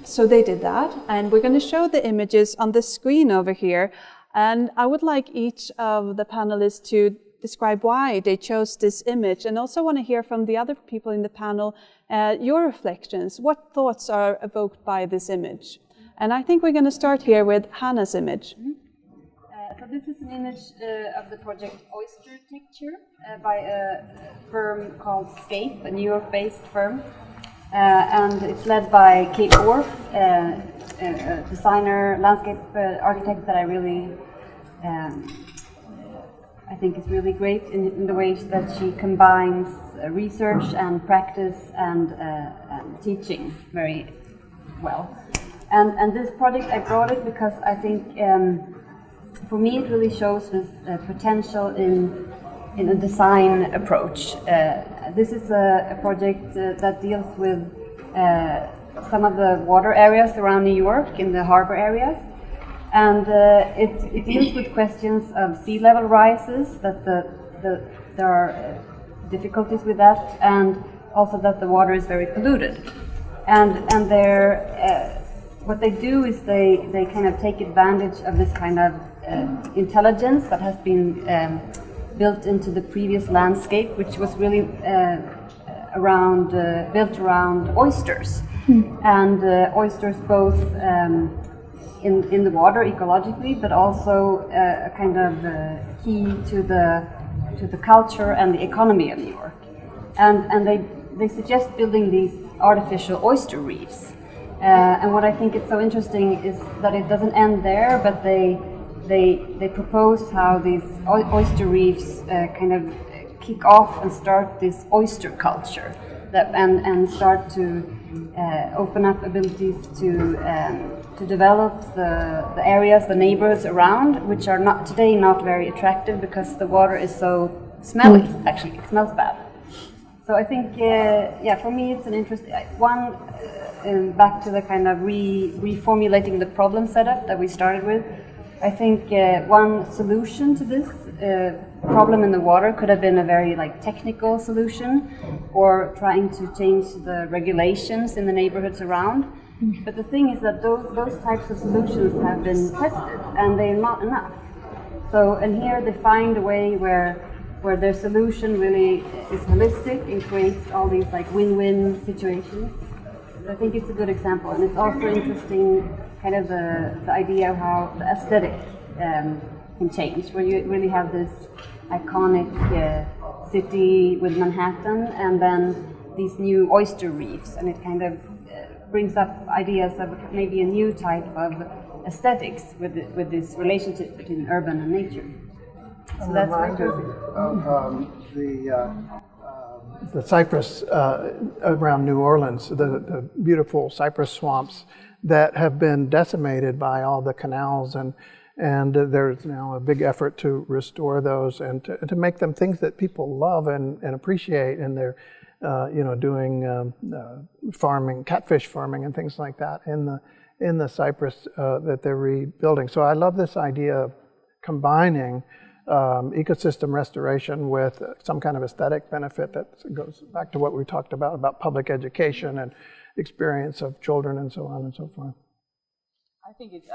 S1: So they did that, and we're going to show the images on the screen over here. And I would like each of the panelists to describe why they chose this image, and also want to hear from the other people in the panel your reflections. What thoughts are evoked by this image? And I think we're going to start here with Hanna's image.
S2: So this is an image of the project Oyster Reefs by a firm called Scape, a New York-based firm. And it's led by Kate Orff, a designer, landscape architect that I really, I think is really great in the ways that she combines research and practice and teaching very well. And this project, I brought it because I think for me it really shows this potential in a design approach. This is a project that deals with some of the water areas around New York, in the harbor areas. And it deals with questions of sea level rises, that there are difficulties with that, and also that the water is very polluted. And what they do is they kind of take advantage of this kind of intelligence that has been built into the previous landscape, which was really built around oysters. And oysters both in the water ecologically, but also a kind of key to the culture and the economy of New York. And they suggest building these artificial oyster reefs. And what I think is so interesting is that it doesn't end there, but they propose how these oyster reefs kind of kick off and start this oyster culture, and start to open up abilities to develop the areas, the neighborhoods around, which are not very attractive because the water is so smelly. Actually, it smells bad. So I think, for me, it's an interesting one. Back to the kind of reformulating the problem setup that we started with. I think one solution to this problem in the water could have been a very technical solution, or trying to change the regulations in the neighborhoods around. But the thing is that those types of solutions have been tested, and they're not enough. So, and here they find a way where their solution really is holistic and creates all these win-win situations. I think it's a good example, and it's also interesting, kind of the idea of how the aesthetic can change, where you really have this iconic city with Manhattan, and then these new oyster reefs, and it kind of brings up ideas of maybe a new type of aesthetics with this relationship between urban and nature. So
S4: I'm
S2: that's
S4: reminded of the cypress around New Orleans, the beautiful cypress swamps that have been decimated by all the canals, and there's now a big effort to restore those and to make them things that people love and appreciate, and they're doing farming, catfish farming and things like that in the cypress that they're rebuilding. So I love this idea of combining ecosystem restoration with some kind of aesthetic benefit that goes back to what we talked about public education and experience of children and so on and so forth.
S3: I think it's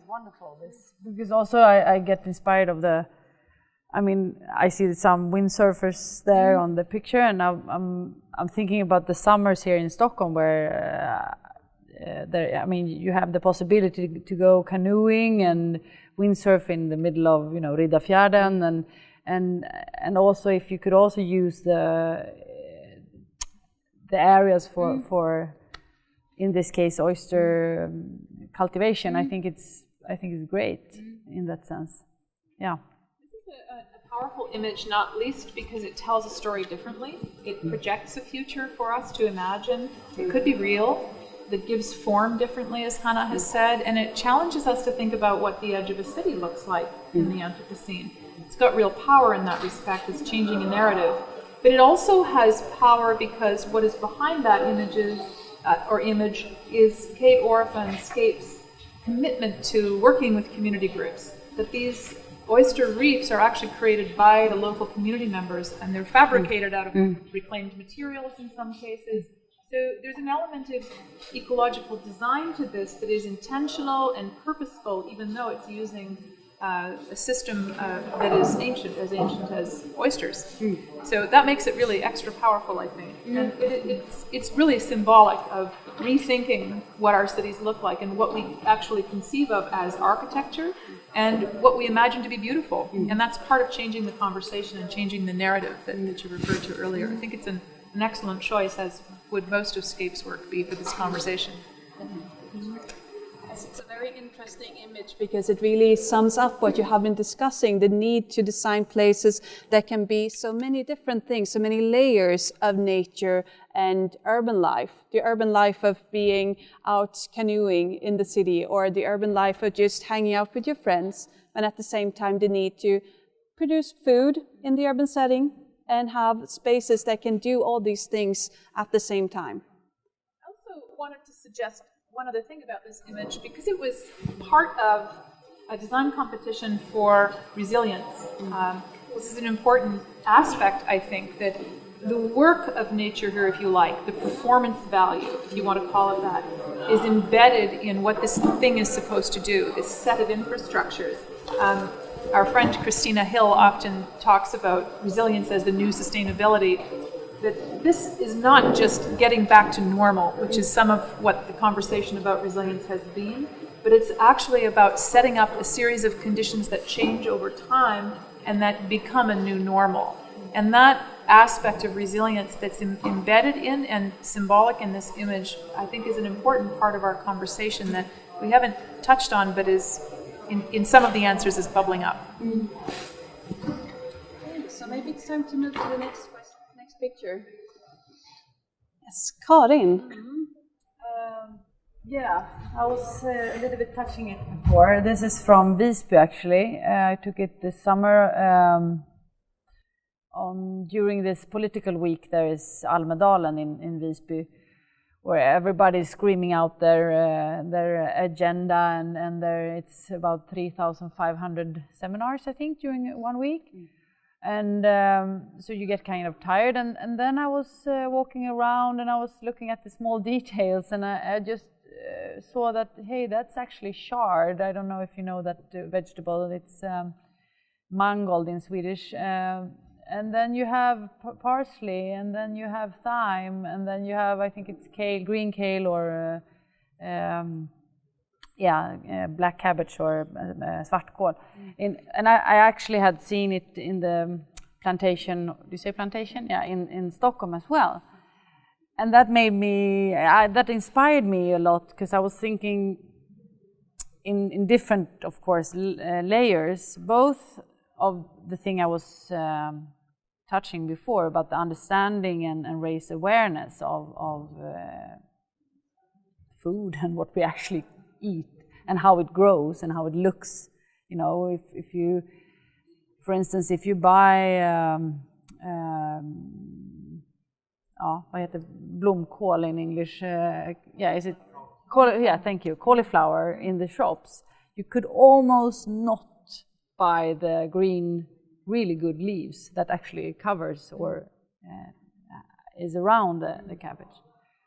S3: wonderful, this, because also I get inspired of I see some windsurfers there on the picture, and I'm thinking about the summers here in Stockholm where you have the possibility to go canoeing and windsurf in the middle of Riddarfjärden, and also if you could also use the areas for in this case oyster cultivation. I think it's great in that sense. Yeah.
S5: This is a powerful image, not least because it tells a story differently. It projects a future for us to imagine. It could be real. That gives form differently, as Hanna has said, and it challenges us to think about what the edge of a city looks like in the Anthropocene. It's got real power in that respect. It's changing a narrative. But it also has power because what is behind that image is Kate Orphan Scape's commitment to working with community groups, that these oyster reefs are actually created by the local community members, and they're fabricated out of reclaimed materials in some cases. So there's an element of ecological design to this that is intentional and purposeful, even though it's using a system that is ancient as oysters. So that makes it really extra powerful, I think. And it's really symbolic of rethinking what our cities look like and what we actually conceive of as architecture and what we imagine to be beautiful. And that's part of changing the conversation and changing the narrative that you referred to earlier. I think it's an excellent choice, as would most of Scape's work be for this conversation.
S1: Yes, it's a very interesting image because it really sums up what you have been discussing, the need to design places that can be so many different things, so many layers of nature and urban life. The urban life of being out canoeing in the city, or the urban life of just hanging out with your friends, and at the same time the need to produce food in the urban setting and have spaces that can do all these things at the same time.
S5: I also wanted to suggest one other thing about this image, because it was part of a design competition for resilience. This is an important aspect, I think, that the work of nature here, if you like, the performance value, if you want to call it that, is embedded in what this thing is supposed to do, this set of infrastructures. Our friend Christina Hill often talks about resilience as the new sustainability, that this is not just getting back to normal, which is some of what the conversation about resilience has been, but it's actually about setting up a series of conditions that change over time and that become a new normal. And that aspect of resilience that's embedded in and symbolic in this image, I think, is an important part of our conversation that we haven't touched on, but is in some of the answers is bubbling up.
S1: So maybe it's time to move to the next picture. Yes, Karin.
S3: Yeah, I was a little bit touching it before. This is from Visby, actually. I took it this summer. During this political week, there is Almedalen in Visby, where everybody's screaming out their agenda, and it's about 3,500 seminars, I think, during 1 week. And so you get kind of tired, and then I was walking around and I was looking at the small details, and I just saw that, hey, that's actually chard. I don't know if you know that vegetable. It's mangold in Swedish. And then you have parsley, and then you have thyme, and then you have, I think it's kale, green kale, or black cabbage or svartkål. And I actually had seen it in the plantation, do you say plantation? Yeah, in Stockholm as well. And that made me, that inspired me a lot, because I was thinking in different, of course, layers, both of the thing I was touching before about the understanding and raise awareness of food and what we actually eat and how it grows and how it looks. You know, if you, for instance, if you buy vad heter blomkål in English? Is it? Thank you. Cauliflower in the shops. You could almost not buy the green, really good leaves that actually covers or is around the cabbage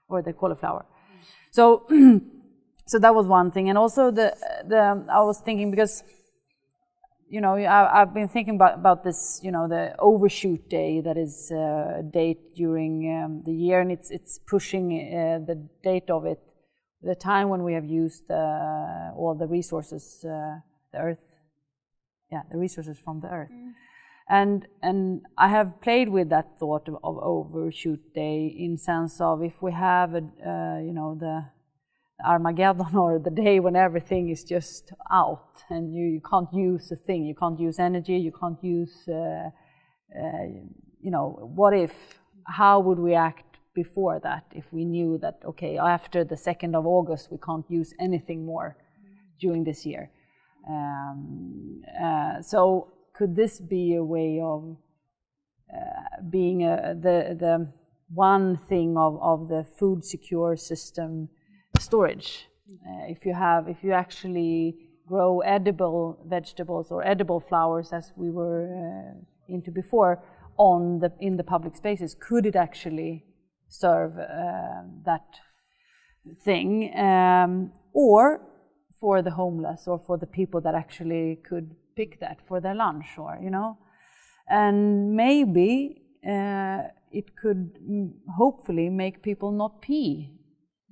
S3: or the cauliflower. So, so that was one thing, and also I was thinking, because you know, I've been thinking about this, you know, the overshoot day that is a date during the year, and it's pushing the date of it, the time when we have used all the resources, the earth, the resources from the earth. And I have played with that thought of overshoot day, in sense of, if we have the Armageddon, or the day when everything is just out and you can't use a thing, you can't use energy, you can't use, what if, how would we act before that if we knew that, okay, after the 2nd of August we can't use anything more during this year? So could this be a way of being the one thing of the food secure system storage? If you actually grow edible vegetables or edible flowers, as we were into before, in the public spaces, could it actually serve that thing, or for the homeless, or for the people that actually could pick that for their lunch, or and maybe it could hopefully make people not pee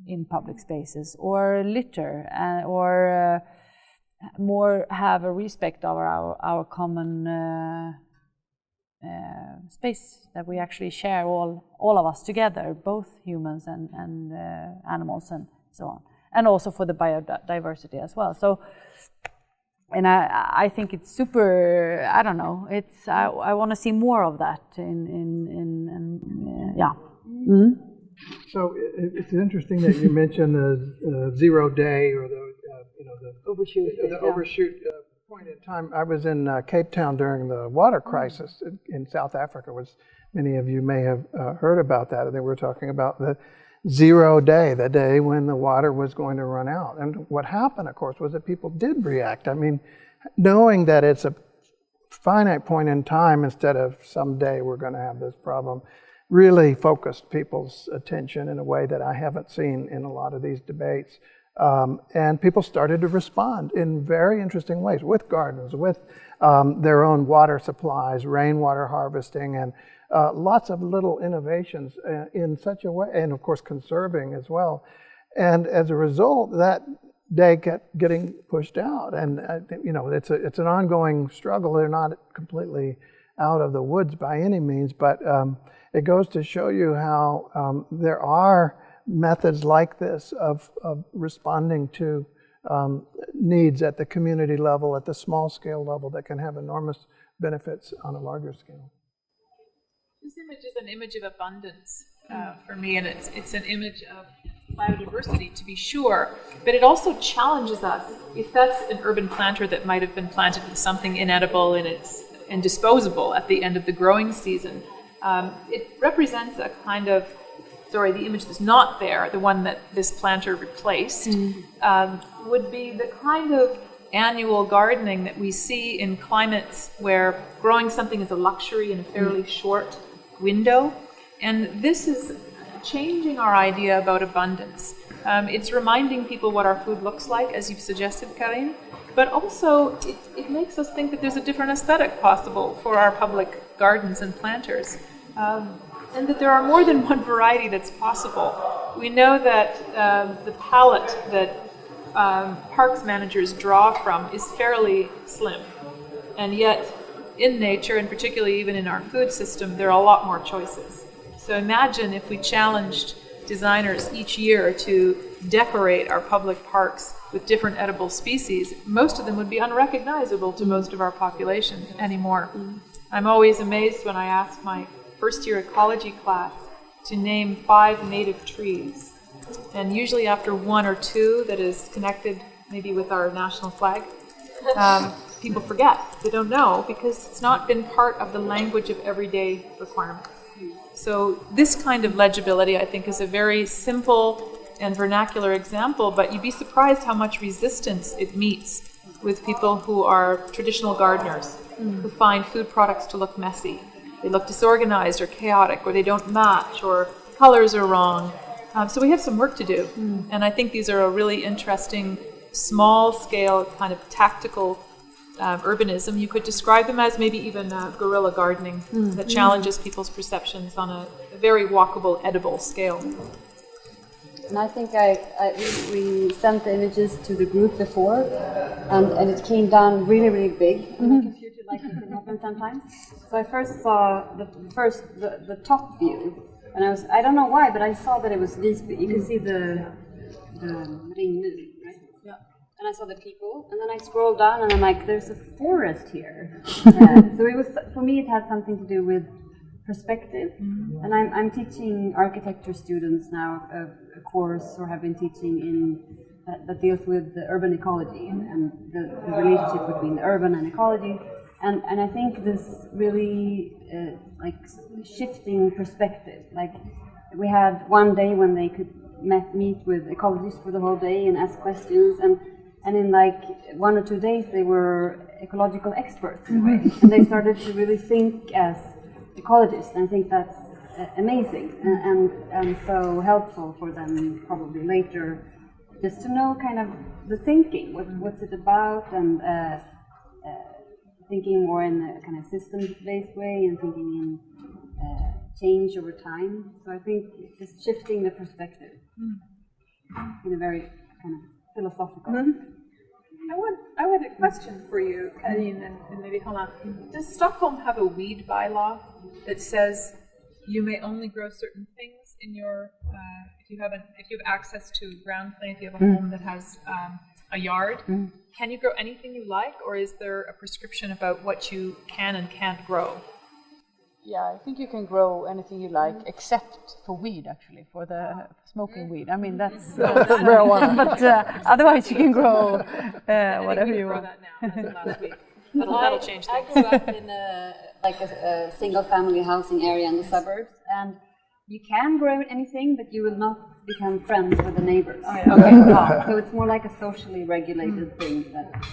S3: in public spaces or litter, or more have a respect of our common space that we actually share, all of us together, both humans and animals and so on, and also for the biodiversity as well. So, and I think it's super, I don't know, it's I want to see more of that
S4: So it's interesting that you mentioned the 0 day, or the overshoot point in time. I was in Cape Town during the water crisis in South Africa, which many of you may have heard about that. And they were talking about the 0 day, the day when the water was going to run out. And what happened, of course, was that people did react. I mean, knowing that it's a finite point in time instead of someday we're going to have this problem, really focused people's attention in a way that I haven't seen in a lot of these debates. And people started to respond in very interesting ways, with gardens, with their own water supplies, rainwater harvesting, and lots of little innovations in such a way, and of course conserving as well. And as a result, that day kept getting pushed out. And it's an ongoing struggle. They're not completely out of the woods by any means, but it goes to show you how there are methods like this of responding to needs at the community level, at the small scale level, that can have enormous benefits on a larger scale.
S5: This image is an image of abundance for me, and it's an image of biodiversity, to be sure, but it also challenges us. If that's an urban planter that might have been planted with something inedible and disposable at the end of the growing season, it represents a kind of, the image that's not there, the one that this planter replaced, would be the kind of annual gardening that we see in climates where growing something is a luxury in a fairly short window. And this is changing our idea about abundance. It's reminding people what our food looks like, as you've suggested, Karin, but also it makes us think that there's a different aesthetic possible for our public gardens and planters, and that there are more than one variety that's possible. We know that the palette that parks managers draw from is fairly slim, and yet in nature, and particularly even in our food system, there are a lot more choices. So imagine if we challenged designers each year to decorate our public parks with different edible species. Most of them would be unrecognizable to most of our population anymore. I'm always amazed when I ask my first-year ecology class to name 5 native trees. And usually after 1 or 2 that is connected maybe with our national flag, people forget. They don't know because it's not been part of the language of everyday requirements. So this kind of legibility, I think, is a very simple and vernacular example, but you'd be surprised how much resistance it meets with people who are traditional gardeners, who find food products to look messy. They look disorganized or chaotic, or they don't match, or colors are wrong. So we have some work to do. And I think these are a really interesting, small-scale, kind of tactical urbanism. You could describe them as maybe even guerrilla gardening that challenges people's perceptions on a very walkable, edible scale.
S2: And I think we sent the images to the group before, and it came down really, really big on the computer, like it can happen sometimes. So I first saw the top view, and I don't know why, but I saw that it was these. You can see the ring moon, right? Yeah. And I saw the people, and then I scrolled down, and I'm like, there's a forest here. So it was, for me, it had something to do with perspective. And I'm teaching architecture students now a course, or have been teaching that deals with the urban ecology and the relationship between the urban and ecology. And I think this really like shifting perspective. Like we had one day when they could meet with ecologists for the whole day and ask questions, and in like 1 or 2 days they were ecological experts in a way. And they started to really think as ecologists, and I think that's amazing and so helpful for them probably later, just to know kind of the thinking, what's it about, and thinking more in a kind of systems-based way, and thinking in change over time. So I think just shifting the perspective in a very kind of philosophical.
S5: I had a question for you, Karin, and maybe Hanna. Does Stockholm have a weed bylaw that says you may only grow certain things in your, if you have access to ground plane, if you have a home that has a yard, can you grow anything you like, or is there a prescription about what you can and can't grow?
S3: Yeah, I think you can grow anything you like, except for weed, actually, for the smoking weed. I mean, that's marijuana. But otherwise, you can grow whatever you want.
S5: That'll change things.
S2: I grew up in a single-family housing area in the suburbs, and you can grow anything, but you will not become friends with the neighbors. Oh, yeah. Okay. So it's more like a socially regulated thing that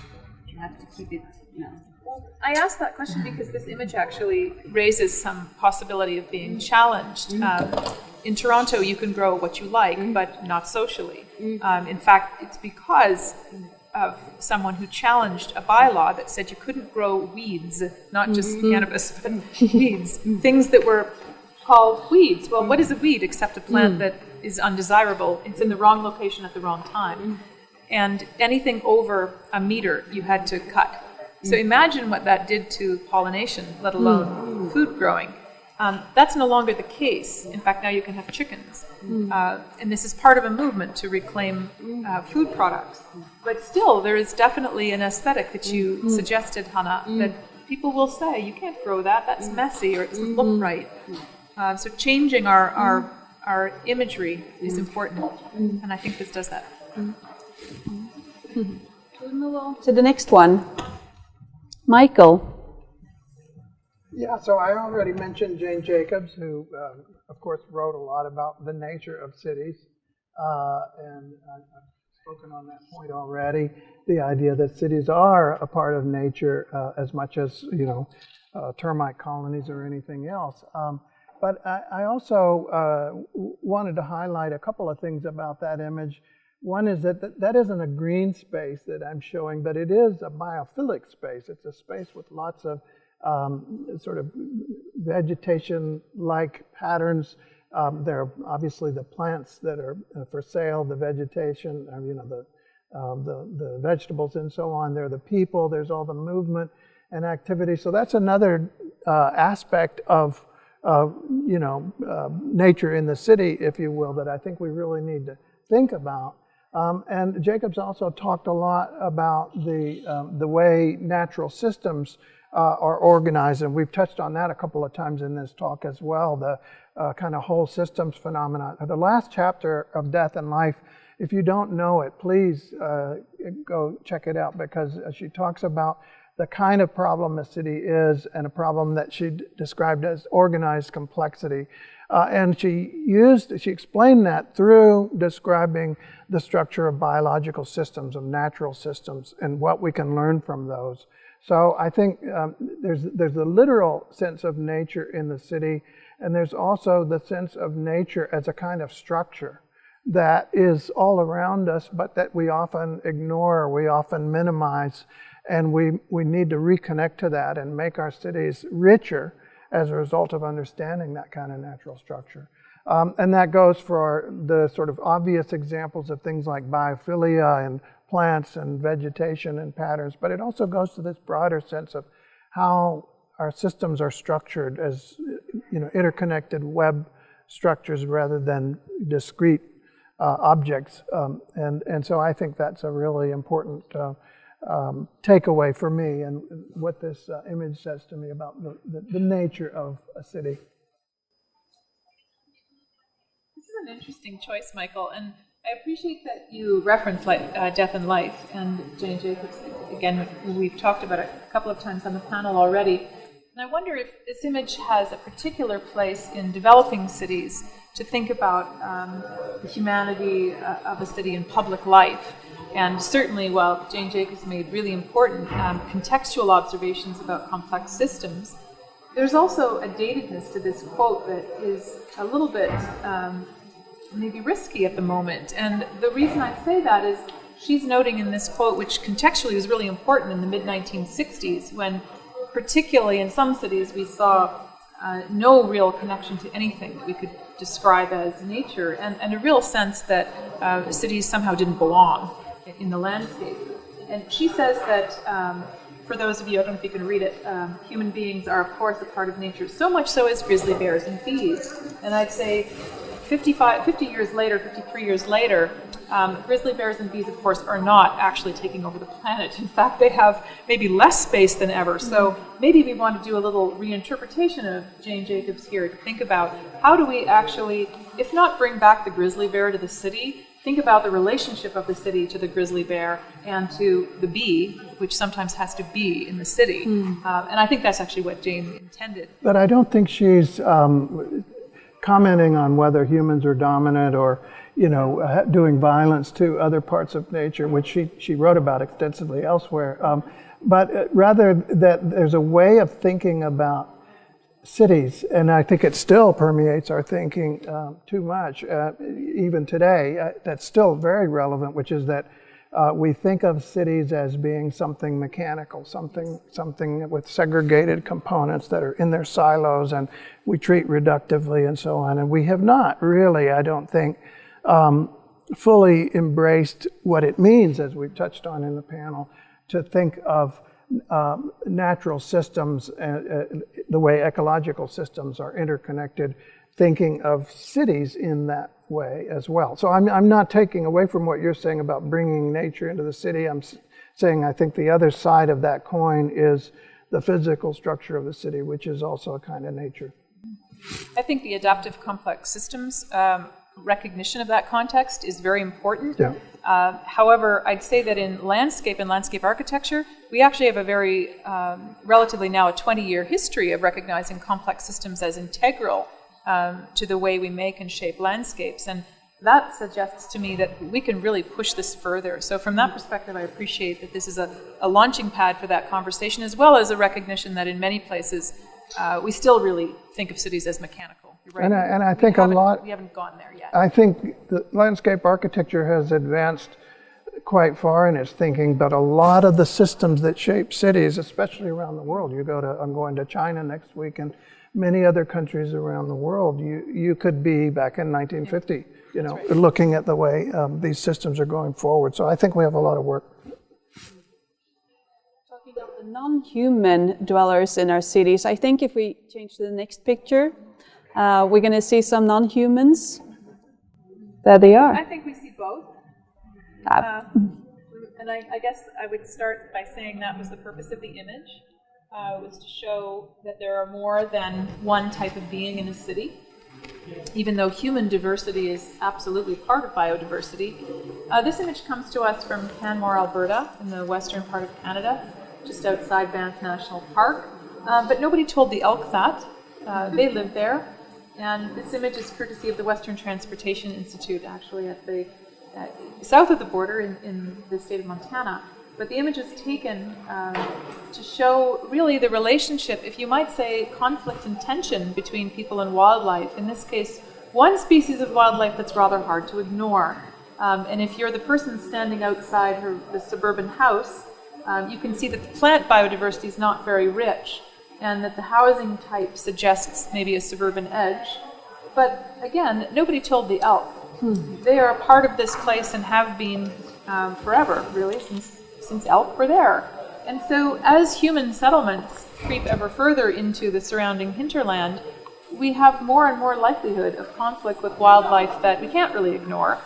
S2: you have to keep it,
S5: I asked that question because this image actually raises some possibility of being challenged. In Toronto, you can grow what you like, but not socially. In fact, it's because of someone who challenged a bylaw that said you couldn't grow weeds, not just cannabis, but weeds, things that were called weeds. Well, what is a weed except a plant that is undesirable? It's in the wrong location at the wrong time. and anything over a meter you had to cut. So imagine what that did to pollination, let alone food growing. That's no longer the case. In fact, now you can have chickens. And this is part of a movement to reclaim food products. But still, there is definitely an aesthetic that you suggested, Hanna, that people will say, you can't grow that, that's messy, or it doesn't look right. So changing our imagery is important, and I think this does that.
S1: We'll move on to the next one. Michael.
S4: Yeah, so I already mentioned Jane Jacobs, who, of course, wrote a lot about the nature of cities, and I've spoken on that point already. The idea that cities are a part of nature as much as, termite colonies or anything else. But I also wanted to highlight a couple of things about that image. One is that isn't a green space that I'm showing, but it is a biophilic space. It's a space with lots of sort of vegetation-like patterns. There are obviously the plants that are for sale, the vegetation, the vegetables and so on. There are the people, there's all the movement and activity. So that's another aspect of nature in the city, if you will, that I think we really need to think about. And Jacobs also talked a lot about the way natural systems are organized, and we've touched on that a couple of times in this talk as well, the kind of whole systems phenomenon. The last chapter of Death and Life, if you don't know it, please go check it out, because she talks about the kind of problem a city is, and a problem that she described as organized complexity. And she explained that through describing the structure of biological systems, of natural systems, and what we can learn from those. So I think there's a literal sense of nature in the city, and there's also the sense of nature as a kind of structure that is all around us, but that we often ignore, we often minimize, and we need to reconnect to that and make our cities richer as a result of understanding that kind of natural structure. And that goes for the sort of obvious examples of things like biophilia and plants and vegetation and patterns, but it also goes to this broader sense of how our systems are structured as interconnected web structures rather than discrete objects. And so I think that's a really important takeaway for me, and what this image says to me about the nature of a city.
S5: This is an interesting choice, Michael, and I appreciate that you reference Death and Life and Jane Jacobs. Again, we've talked about it a couple of times on the panel already. And I wonder if this image has a particular place in developing cities to think about the humanity of a city in public life. And certainly, while Jane Jacobs made really important contextual observations about complex systems, there's also a datedness to this quote that is a little bit maybe risky at the moment. And the reason I say that is she's noting in this quote, which contextually was really important in the mid-1960s, when particularly in some cities we saw no real connection to anything that we could describe as nature, and a real sense that cities somehow didn't belong in the landscape. And she says that, for those of you, I don't know if you can read it, human beings are of course a part of nature, so much so as grizzly bears and bees. And I'd say 50 years later, 53 years later, grizzly bears and bees, of course, are not actually taking over the planet. In fact, they have maybe less space than ever. So maybe we want to do a little reinterpretation of Jane Jacobs here to think about how do we actually, if not bring back the grizzly bear to the city, think about the relationship of the city to the grizzly bear and to the bee, which sometimes has to be in the city. And I think that's actually what Jane intended.
S4: But I don't think she's commenting on whether humans are dominant or doing violence to other parts of nature, which she wrote about extensively elsewhere. But rather that there's a way of thinking about cities, and I think it still permeates our thinking too much, even today, that's still very relevant, which is that we think of cities as being something mechanical, something with segregated components that are in their silos, and we treat reductively and so on. And we have not really, I don't think, fully embraced what it means, as we've touched on in the panel, to think of natural systems, the way ecological systems are interconnected, thinking of cities in that way as well. So I'm not taking away from what you're saying about bringing nature into the city. I'm saying I think the other side of that coin is the physical structure of the city, which is also a kind of nature.
S5: I think the adaptive complex systems recognition of that context is very important.
S4: Yeah.
S5: However, I'd say that in landscape and landscape architecture, we actually have a very relatively now a 20-year history of recognizing complex systems as integral to the way we make and shape landscapes. And that suggests to me that we can really push this further. So from that perspective, I appreciate that this is a launching pad for that conversation, as well as a recognition that in many places we still really think of cities as mechanical. Right?
S4: And I think
S5: we haven't gone there yet.
S4: I think the landscape architecture has advanced quite far in its thinking, but a lot of the systems that shape cities, especially around the world, I'm going to China next week, and many other countries around the world, you could be back in 1950, right, looking at the way these systems are going forward. So I think we have a lot of work.
S1: Talking about the non-human dwellers in our cities, I think if we change to the next picture, we're going to see some non-humans. There they are.
S5: I think we see both. And I guess I would start by saying that was the purpose of the image, was to show that there are more than one type of being in a city, even though human diversity is absolutely part of biodiversity. This image comes to us from Canmore, Alberta, in the western part of Canada, just outside Banff National Park. But nobody told the elk that. They live there. And this image is courtesy of the Western Transportation Institute, actually at the south of the border in the state of Montana. But the image was taken to show really the relationship, if you might say, conflict and tension between people and wildlife. In this case, one species of wildlife that's rather hard to ignore. And if you're the person standing outside the suburban house, you can see that the plant biodiversity is not very rich, and that the housing type suggests maybe a suburban edge. But again, nobody told the elk. They are a part of this place and have been forever, really, since elk were there. And so as human settlements creep ever further into the surrounding hinterland, we have more and more likelihood of conflict with wildlife that we can't really ignore.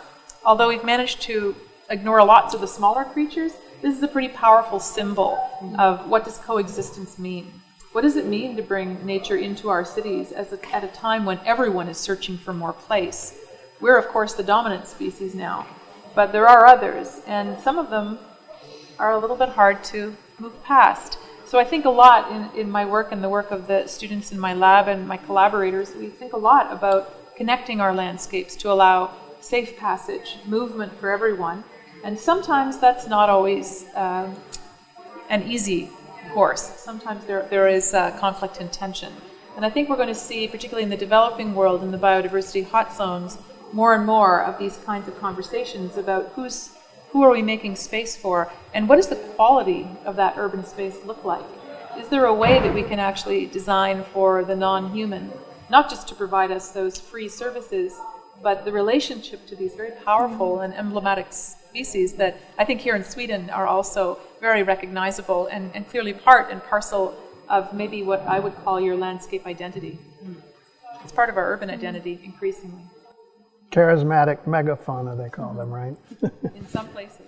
S5: Although we've managed to ignore lots of the smaller creatures, this is a pretty powerful symbol of what does coexistence mean. What does it mean to bring nature into our cities at a time when everyone is searching for more place? We're, of course, the dominant species now, but there are others, and some of them are a little bit hard to move past. So I think a lot in my work and the work of the students in my lab and my collaborators, we think a lot about connecting our landscapes to allow safe passage, movement for everyone, and sometimes that's not always an easy course. Sometimes there is conflict and tension. And I think we're going to see, particularly in the developing world, in the biodiversity hot zones, more and more of these kinds of conversations about who are we making space for, and what does the quality of that urban space look like? Is there a way that we can actually design for the non-human, not just to provide us those free services, but the relationship to these very powerful and emblematic species that I think here in Sweden are also very recognizable and clearly part and parcel of maybe what I would call your landscape identity. It's part of our urban identity increasingly.
S4: Charismatic megafauna, they call them, right?
S5: In some places.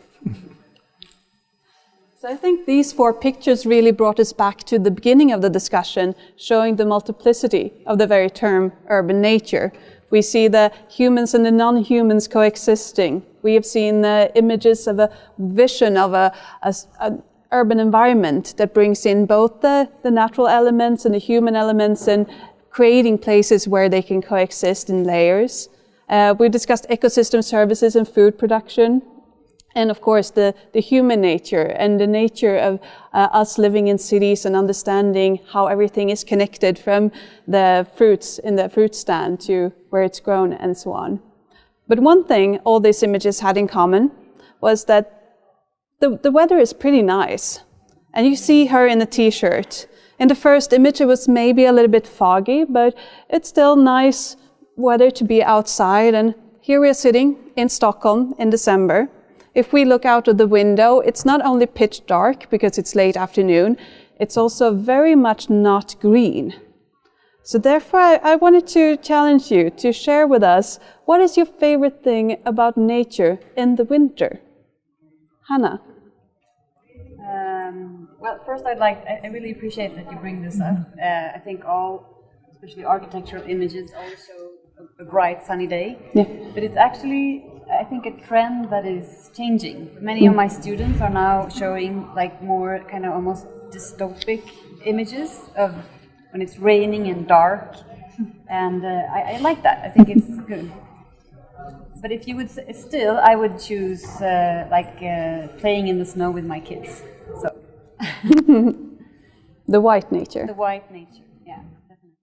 S1: So I think these 4 pictures really brought us back to the beginning of the discussion, showing the multiplicity of the very term urban nature. We see the humans and the non-humans coexisting. We have seen the images of a vision of an urban environment that brings in both the natural elements and the human elements and creating places where they can coexist in layers. We discussed ecosystem services and food production. And of course, the human nature and the nature of us living in cities and understanding how everything is connected from the fruits in the fruit stand to where it's grown and so on. But one thing all these images had in common was that the weather is pretty nice. And you see her in a t-shirt. In the first image, it was maybe a little bit foggy, but it's still nice weather to be outside. And here we are sitting in Stockholm in December. If we look out of the window, it's not only pitch dark because it's late afternoon, it's also very much not green. So therefore, I wanted to challenge you to share with us, what is your favorite thing about nature in the winter? Hanna?
S2: Well, first I really appreciate that you bring this up. I think especially architectural images, always show a bright sunny day.
S1: Yeah.
S2: But it's actually, I think, a trend that is changing. Many of my students are now showing like more kind of almost dystopic images of when it's raining and dark. And I like that. I think it's good. But if you would still, I would choose playing in the snow with my kids. So
S1: The white nature.
S2: the white nature, yeah, definitely.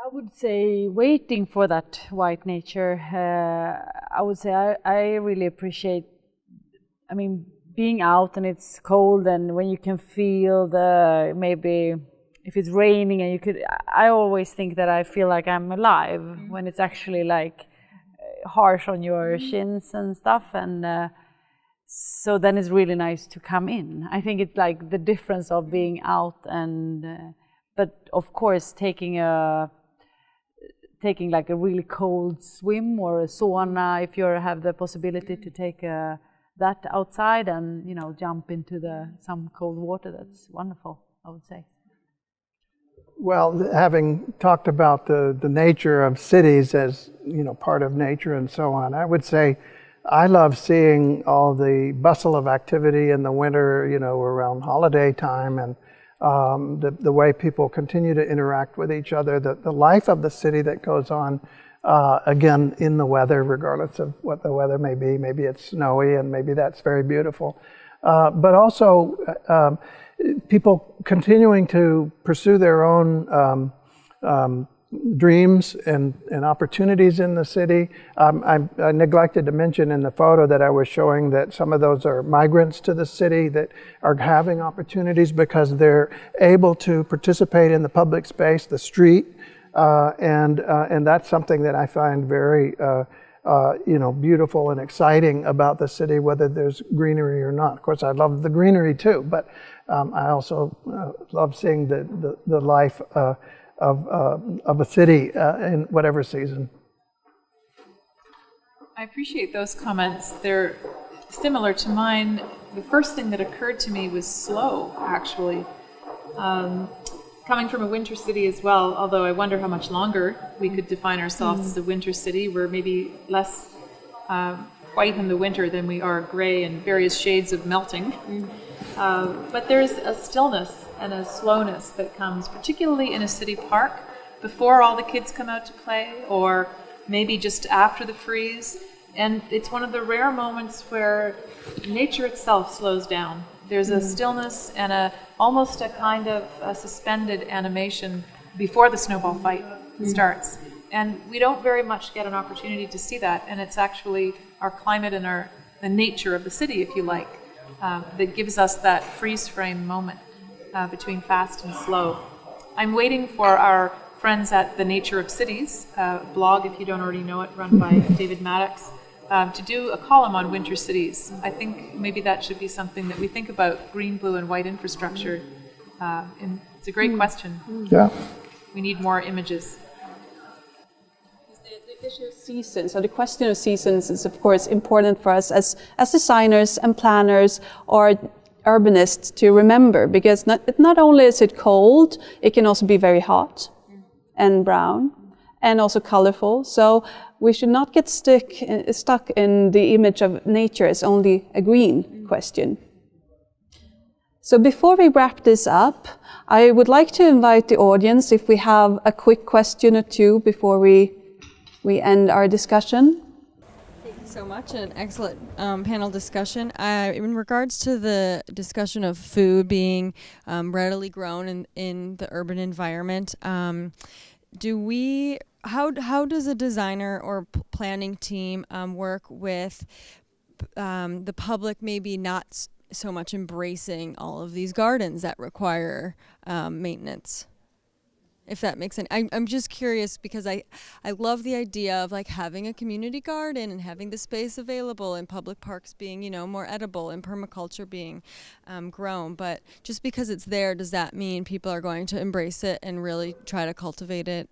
S3: I would say waiting for that white nature. I would say I really appreciate, being out and it's cold and when you can feel maybe if it's raining and I always think that I feel like I'm alive when it's actually like harsh on your shins and stuff, and so then it's really nice to come in. I think it's like the difference of being out and but of course taking like a really cold swim or a sauna, if you have the possibility to take that outside and jump into some cold water, that's wonderful, I would say.
S4: Well, having talked about the nature of cities as part of nature and so on, I would say I love seeing all the bustle of activity in the winter, around holiday time, and the way people continue to interact with each other, the life of the city that goes on, again, in the weather, regardless of what the weather may be. Maybe it's snowy and maybe that's very beautiful. But also people continuing to pursue their own dreams and opportunities in the city. I neglected to mention in the photo that I was showing that some of those are migrants to the city that are having opportunities because they're able to participate in the public space, the street, and that's something that I find very beautiful and exciting about the city, whether there's greenery or not. Of course, I love the greenery too, but I also love seeing the life of a city in whatever season.
S5: I appreciate those comments. They're similar to mine. The first thing that occurred to me was slow, actually. Coming from a winter city as well, although I wonder how much longer we could define ourselves as a winter city. We're maybe less white in the winter than we are gray and various shades of melting. But there's a stillness and a slowness that comes, particularly in a city park, before all the kids come out to play, or maybe just after the freeze. And it's one of the rare moments where nature itself slows down. There's a stillness and almost a kind of a suspended animation before the snowball fight starts. And we don't very much get an opportunity to see that, and it's actually our climate and the nature of the city, if you like, that gives us that freeze frame moment between fast and slow. I'm waiting for our friends at The Nature of Cities, blog, if you don't already know it, run by David Maddox, to do a column on winter cities. I think maybe that should be something that we think about, green, blue, and white infrastructure. And it's a great question.
S4: Yeah.
S5: We need more images.
S1: The issue of seasons, or the question of seasons, is of course important for us as designers and planners or urbanists to remember, because not only is it cold, it can also be very hot and brown and also colorful. So we should not get stuck in the image of nature as only a green question. So before we wrap this up, I would like to invite the audience if we have a quick question or two before we end our discussion.
S6: Thank you so much. An excellent panel discussion. In regards to the discussion of food being readily grown in the urban environment, how does a designer or planning team work with the public maybe not so much embracing all of these gardens that require maintenance? if that makes sense. I'm just curious because I love the idea of like having a community garden and having the space available and public parks being, you know, more edible and permaculture being grown. But just because it's there, does that mean people are going to embrace it and really try to cultivate it?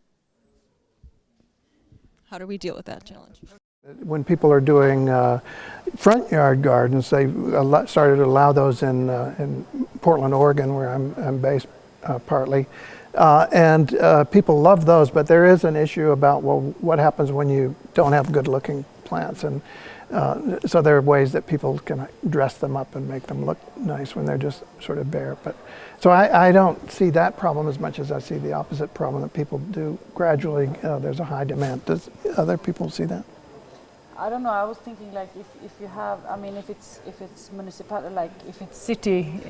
S6: How do we deal with that challenge?
S4: When people are doing front yard gardens, they started to allow those in Portland, Oregon, where I'm based partly. And people love those, but there is an issue about, well, what happens when you don't have good looking plants? And so there are ways that people can dress them up and make them look nice when they're just sort of bare. But so I don't see that problem as much as I see the opposite problem, that people do gradually, there's a high demand. Does other people see that?
S3: I don't know. I was thinking like if you have, I mean, if it's municipal, like if it's city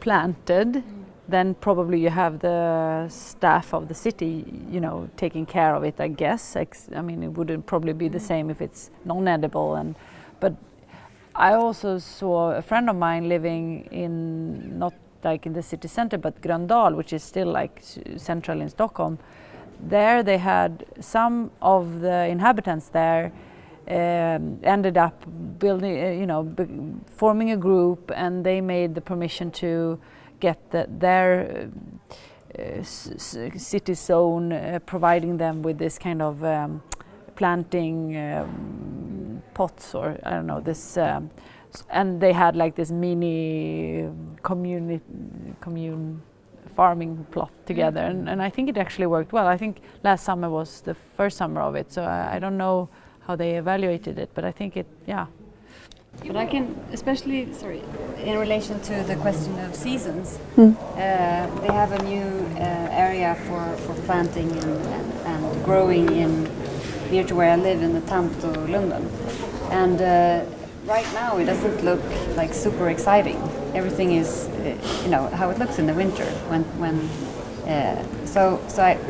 S3: planted, then probably you have the staff of the city, you know, taking care of it. I guess. I mean, it wouldn't probably be the same if it's non-edible. But I also saw a friend of mine living in, not like in the city center, but Gröndal, which is still like central in Stockholm. There they had some of the inhabitants there. Ended up building, forming a group, and they made the permission to get their city zone, providing them with this kind of planting pots, or I don't know, this, and they had like this mini commune farming plot together, and I think it actually worked well. I think last summer was the first summer of it, so I don't know how they evaluated it, but I think it, yeah.
S2: But I can, especially, in relation to the question of seasons, they have a new area for planting and growing near to where I live in the Aalto, London. And right now it doesn't look like super exciting. Everything is, how it looks in the winter.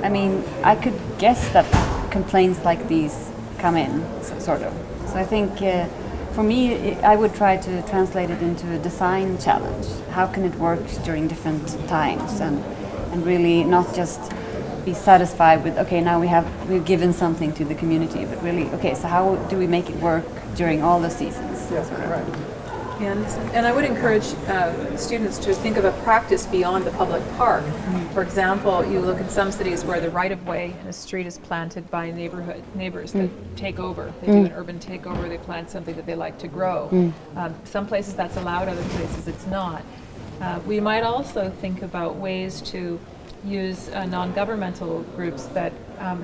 S2: I mean, I could guess that complaints like these come in, sort of. So I think for me, I would try to translate it into a design challenge. How can it work during different times, and really not just be satisfied with, okay, now we've given something to the community, but really, okay, so how do we make it work during all the seasons?
S4: Yes, right.
S5: And I would encourage students to think of a practice beyond the public park. For example, you look at some cities where the right-of-way in a street is planted by neighbors that take over. They do an urban takeover, they plant something that they like to grow. Some places that's allowed, other places it's not. We might also think about ways to use non-governmental groups that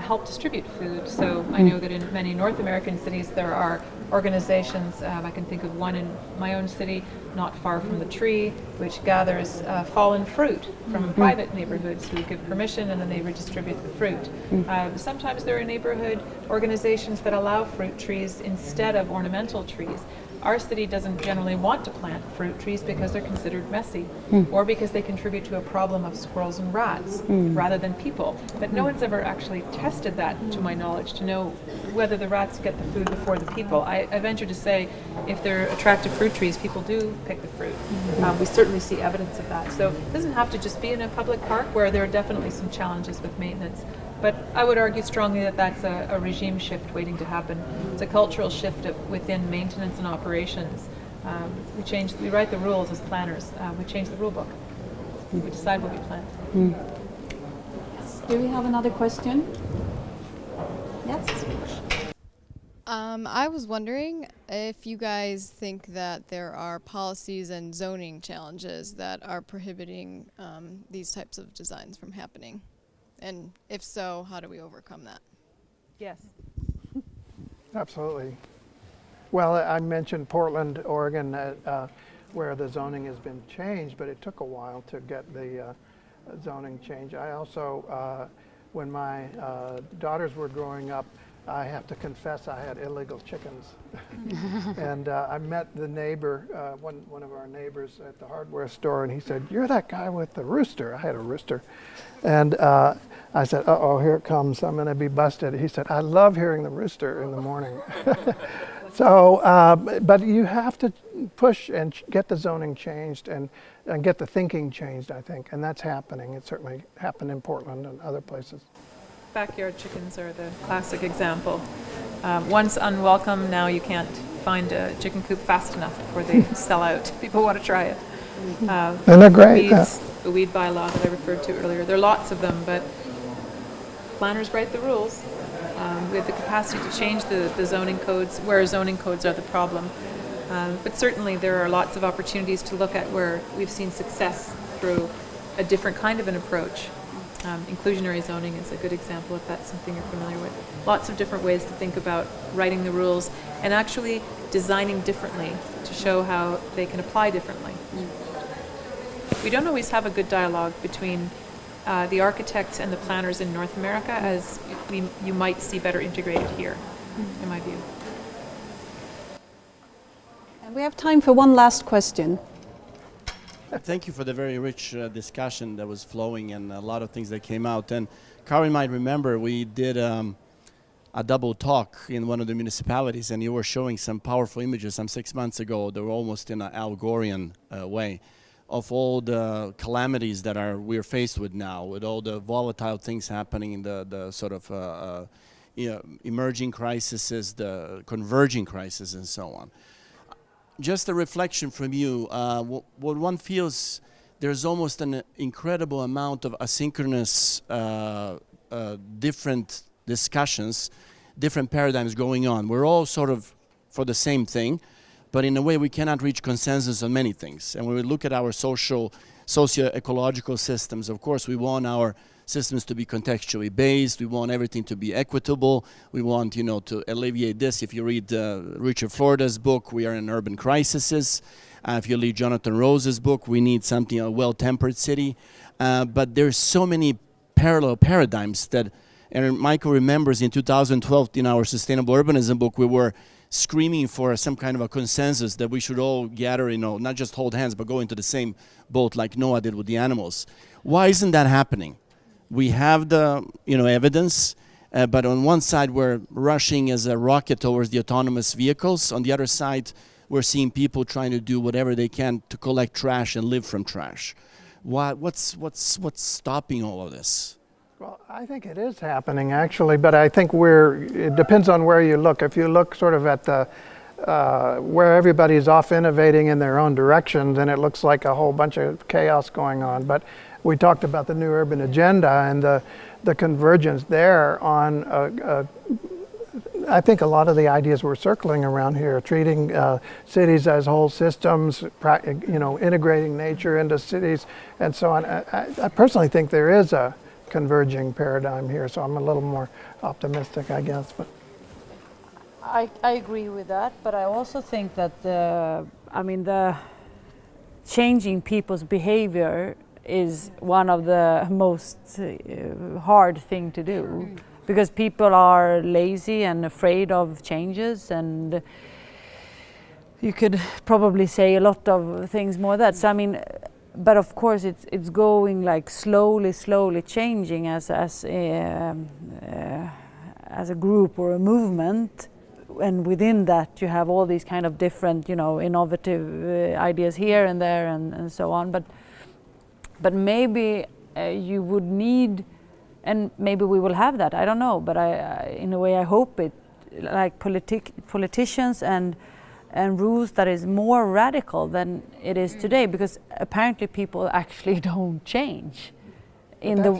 S5: help distribute food. So I know that in many North American cities there are organizations, I can think of one in my own city, not far from the tree, which gathers fallen fruit from private neighborhoods who give permission, and then they redistribute the fruit. Sometimes there are neighborhood organizations that allow fruit trees instead of ornamental trees. Our city doesn't generally want to plant fruit trees because they're considered messy, or because they contribute to a problem of squirrels and rats rather than people. But no one's ever actually tested that, to my knowledge, to know whether the rats get the food before the people. I venture to say if they're attractive fruit trees, people do pick the fruit. We certainly see evidence of that. So it doesn't have to just be in a public park, where there are definitely some challenges with maintenance. But I would argue strongly that that's a regime shift waiting to happen. It's a cultural shift within maintenance and operations. We write the rules as planners. We change the rule book. We decide what we plant.
S1: Do we have another question? Yes.
S7: I was wondering if you guys think that there are policies and zoning challenges that are prohibiting these types of designs from happening. And if so, how do we overcome that?
S5: Yes.
S4: Absolutely. Well, I mentioned Portland, Oregon, where the zoning has been changed, but it took a while to get the zoning change. I also, when my daughters were growing up, I have to confess I had illegal chickens. And I met the neighbor, one of our neighbors at the hardware store, and he said, "You're that guy with the rooster." I had a rooster. And I said, "Uh-oh, here it comes. I'm going to be busted." He said, "I love hearing the rooster in the morning." So, but you have to push and get the zoning changed and get the thinking changed, I think, and that's happening. It certainly happened in Portland and other places.
S5: Backyard chickens are the classic example. Once unwelcome, now you can't find a chicken coop fast enough before they sell out. People want to try it.
S4: And they're great.
S5: Weeds, the weed bylaw that I referred to earlier. There are lots of them, but planners write the rules. We have the capacity to change the zoning codes where zoning codes are the problem. But certainly there are lots of opportunities to look at where we've seen success through a different kind of an approach. Inclusionary zoning is a good example if that's something you're familiar with. Lots of different ways to think about writing the rules and actually designing differently to show how they can apply differently. We don't always have a good dialogue between the architects and the planners in North America as you might see better integrated here, in my view.
S1: And we have time for one last question.
S8: Thank you for the very rich discussion that was flowing and a lot of things that came out. And Karin might remember we did a double talk in one of the municipalities, and you were showing some powerful images some 6 months ago. They were almost in an Algorian way of all the calamities that we're faced with now, with all the volatile things happening in the sort of emerging crises, the converging crises, and so on. Just a reflection from you, what one feels, there's almost an incredible amount of asynchronous different discussions, different paradigms going on. We're all sort of for the same thing, but in a way we cannot reach consensus on many things. And when we look at our socio-ecological systems, of course we want our systems to be contextually based, we want everything to be equitable, we want, to alleviate this. If you read Richard Florida's book, We Are in Urban Crises. If you read Jonathan Rose's book, We Need Something, a Well-Tempered City. But there's so many parallel paradigms that, and Michael remembers in 2012 in our Sustainable Urbanism book, we were screaming for some kind of a consensus that we should all gather, not just hold hands, but go into the same boat like Noah did with the animals. Why isn't that happening? We have the evidence, but on one side we're rushing as a rocket towards the autonomous vehicles. On the other side, we're seeing people trying to do whatever they can to collect trash and live from trash. What's stopping all of this?
S4: Well, I think it is happening actually, but I think it depends on where you look. If you look sort of at the where everybody's off innovating in their own direction, then it looks like a whole bunch of chaos going on. But we talked about the new urban agenda and the convergence there on I think a lot of the ideas we're circling around here, treating cities as whole systems, integrating nature into cities and so on. I personally think there is a converging paradigm here, so I'm a little more optimistic, I guess. But
S3: I agree with that, but I also think that the changing people's behavior is one of the most hard thing to do, because people are lazy and afraid of changes, and you could probably say a lot of things more that. So but of course it's going like slowly changing as a group or a movement, and within that you have all these kind of different innovative ideas here and there and so on, but maybe you would need, and maybe we will have that, I don't know, but I in a way I hope it, like politicians and rules that is more radical than it is today, because apparently people actually don't change in the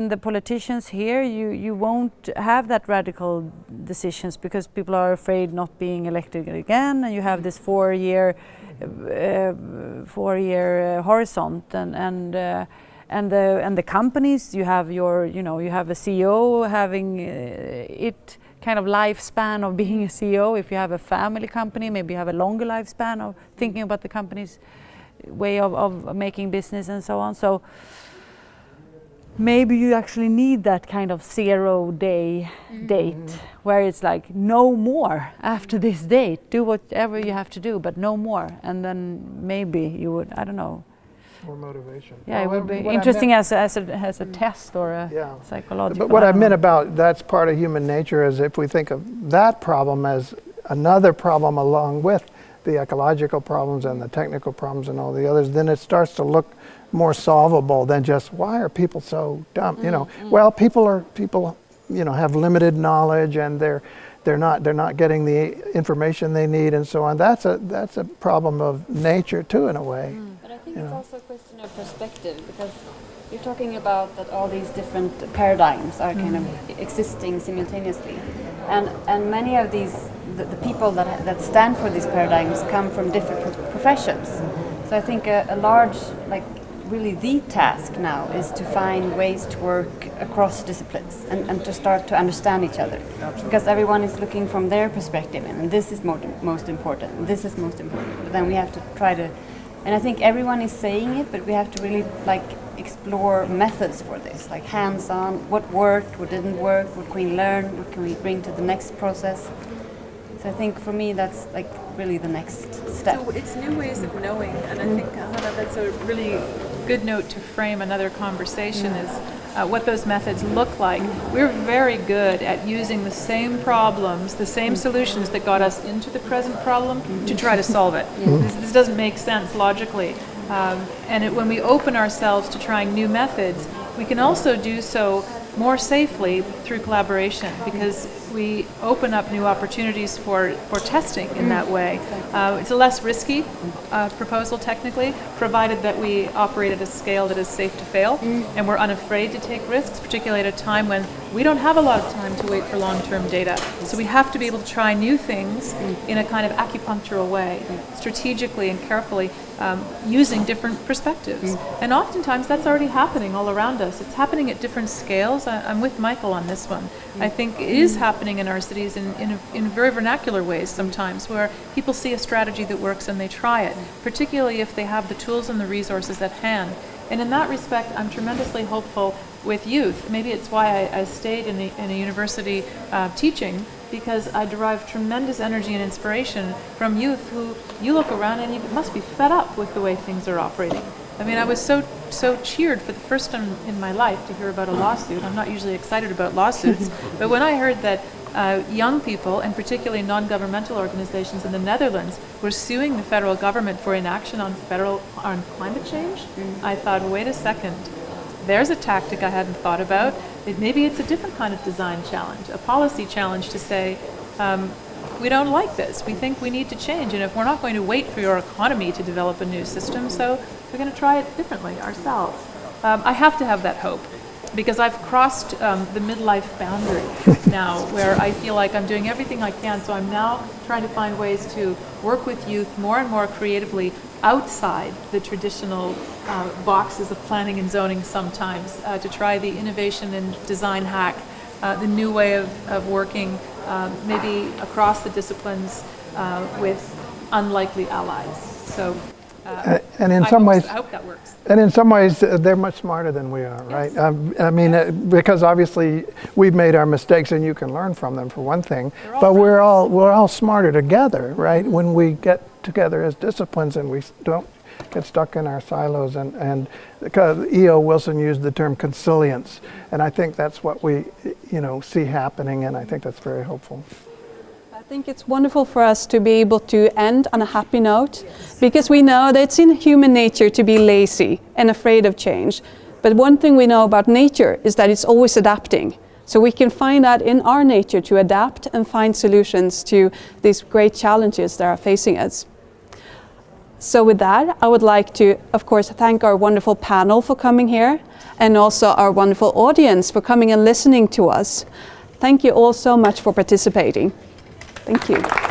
S3: the politicians here, you won't have that radical decisions because people are afraid not being elected again, and you have this 4-year horizon, and the companies, you have you have a CEO having it kind of lifespan of being a CEO. If you have a family company, maybe you have a longer lifespan of thinking about the company's way of making business and so on. So maybe you actually need that kind of 0-day date where it's like no more after this date, do whatever you have to do, but no more, and then maybe you would, I don't know.
S4: More motivation.
S3: Yeah, it
S4: Well,
S3: would be
S4: what I
S3: interesting
S4: meant-
S3: as a test or a
S4: Yeah.
S3: psychological.
S4: But what I
S3: don't
S4: meant
S3: know.
S4: about that's part of human nature is if we think of that problem as another problem along with the ecological problems and the technical problems and all the others, then it starts to look more solvable than just why are people so dumb? You know, well, people you know have limited knowledge and they're not getting the information they need and so on. That's a problem of nature too in a way.
S2: But I think it's also a question of perspective, because you're talking about that all these different paradigms are kind of existing simultaneously, and many of these the people that stand for these paradigms come from different professions. So I think a large, like really the task now is to find ways to work across disciplines and to start to understand each other. Because everyone is looking from their perspective, and this is most important, and this is most important. But then we have to try to, and I think everyone is saying it, but we have to really like explore methods for this, like hands-on, what worked, what didn't work, what can we learn, what can we bring to the next process. So I think for me that's like really the next step.
S5: So it's new ways of knowing, and I think Hanna, that's a really good note to frame another conversation is what those methods look like. We're very good at using the same problems, the same solutions that got us into the present problem to try to solve it. This doesn't make sense logically. When we open ourselves to trying new methods, we can also do so more safely through collaboration, because we open up new opportunities for testing in that way. It's a less risky proposal technically, provided that we operate at a scale that is safe to fail, and we're unafraid to take risks, particularly at a time when we don't have a lot of time to wait for long-term data. So we have to be able to try new things in a kind of acupunctural way, strategically and carefully, using different perspectives. And oftentimes that's already happening all around us. It's happening at different scales. I'm with Michael on this one. I think it is happening in our cities in very vernacular ways sometimes, where people see a strategy that works and they try it, particularly if they have the tools and the resources at hand. And in that respect, I'm tremendously hopeful with youth. Maybe it's why I stayed in a university teaching, because I derive tremendous energy and inspiration from youth who you look around and you must be fed up with the way things are operating. I mean, I was so cheered for the first time in my life to hear about a lawsuit. I'm not usually excited about lawsuits, but when I heard that young people, and particularly non-governmental organizations in the Netherlands, were suing the federal government for inaction on climate change, I thought, wait a second, there's a tactic I hadn't thought about. Maybe it's a different kind of design challenge, a policy challenge to say, we don't like this. We think we need to change, and if we're not going to wait for your economy to develop a new system, so we're going to try it differently ourselves. I have to have that hope, because I've crossed the midlife boundary now, where I feel like I'm doing everything I can. So I'm now trying to find ways to work with youth more and more creatively outside the traditional boxes of planning and zoning sometimes, to try the innovation and design hack, the new way of working, maybe across the disciplines with unlikely allies. So.
S4: And in some ways,
S5: I hope that works.
S4: And in some ways, they're much smarter than we are, right?
S5: Yes.
S4: I mean, because obviously we've made our mistakes, and you can learn from them for one thing.
S5: all
S4: But we're all smarter together, right? When we get together as disciplines and we don't get stuck in our silos. And because E.O. Wilson used the term consilience, and I think that's what we, see happening, and I think that's very hopeful.
S1: I think it's wonderful for us to be able to end on a happy note, because we know that it's in human nature to be lazy and afraid of change. But one thing we know about nature is that it's always adapting. So we can find that in our nature to adapt and find solutions to these great challenges that are facing us. So with that, I would like to, of course, thank our wonderful panel for coming here, and also our wonderful audience for coming and listening to us. Thank you all so much for participating. Thank you.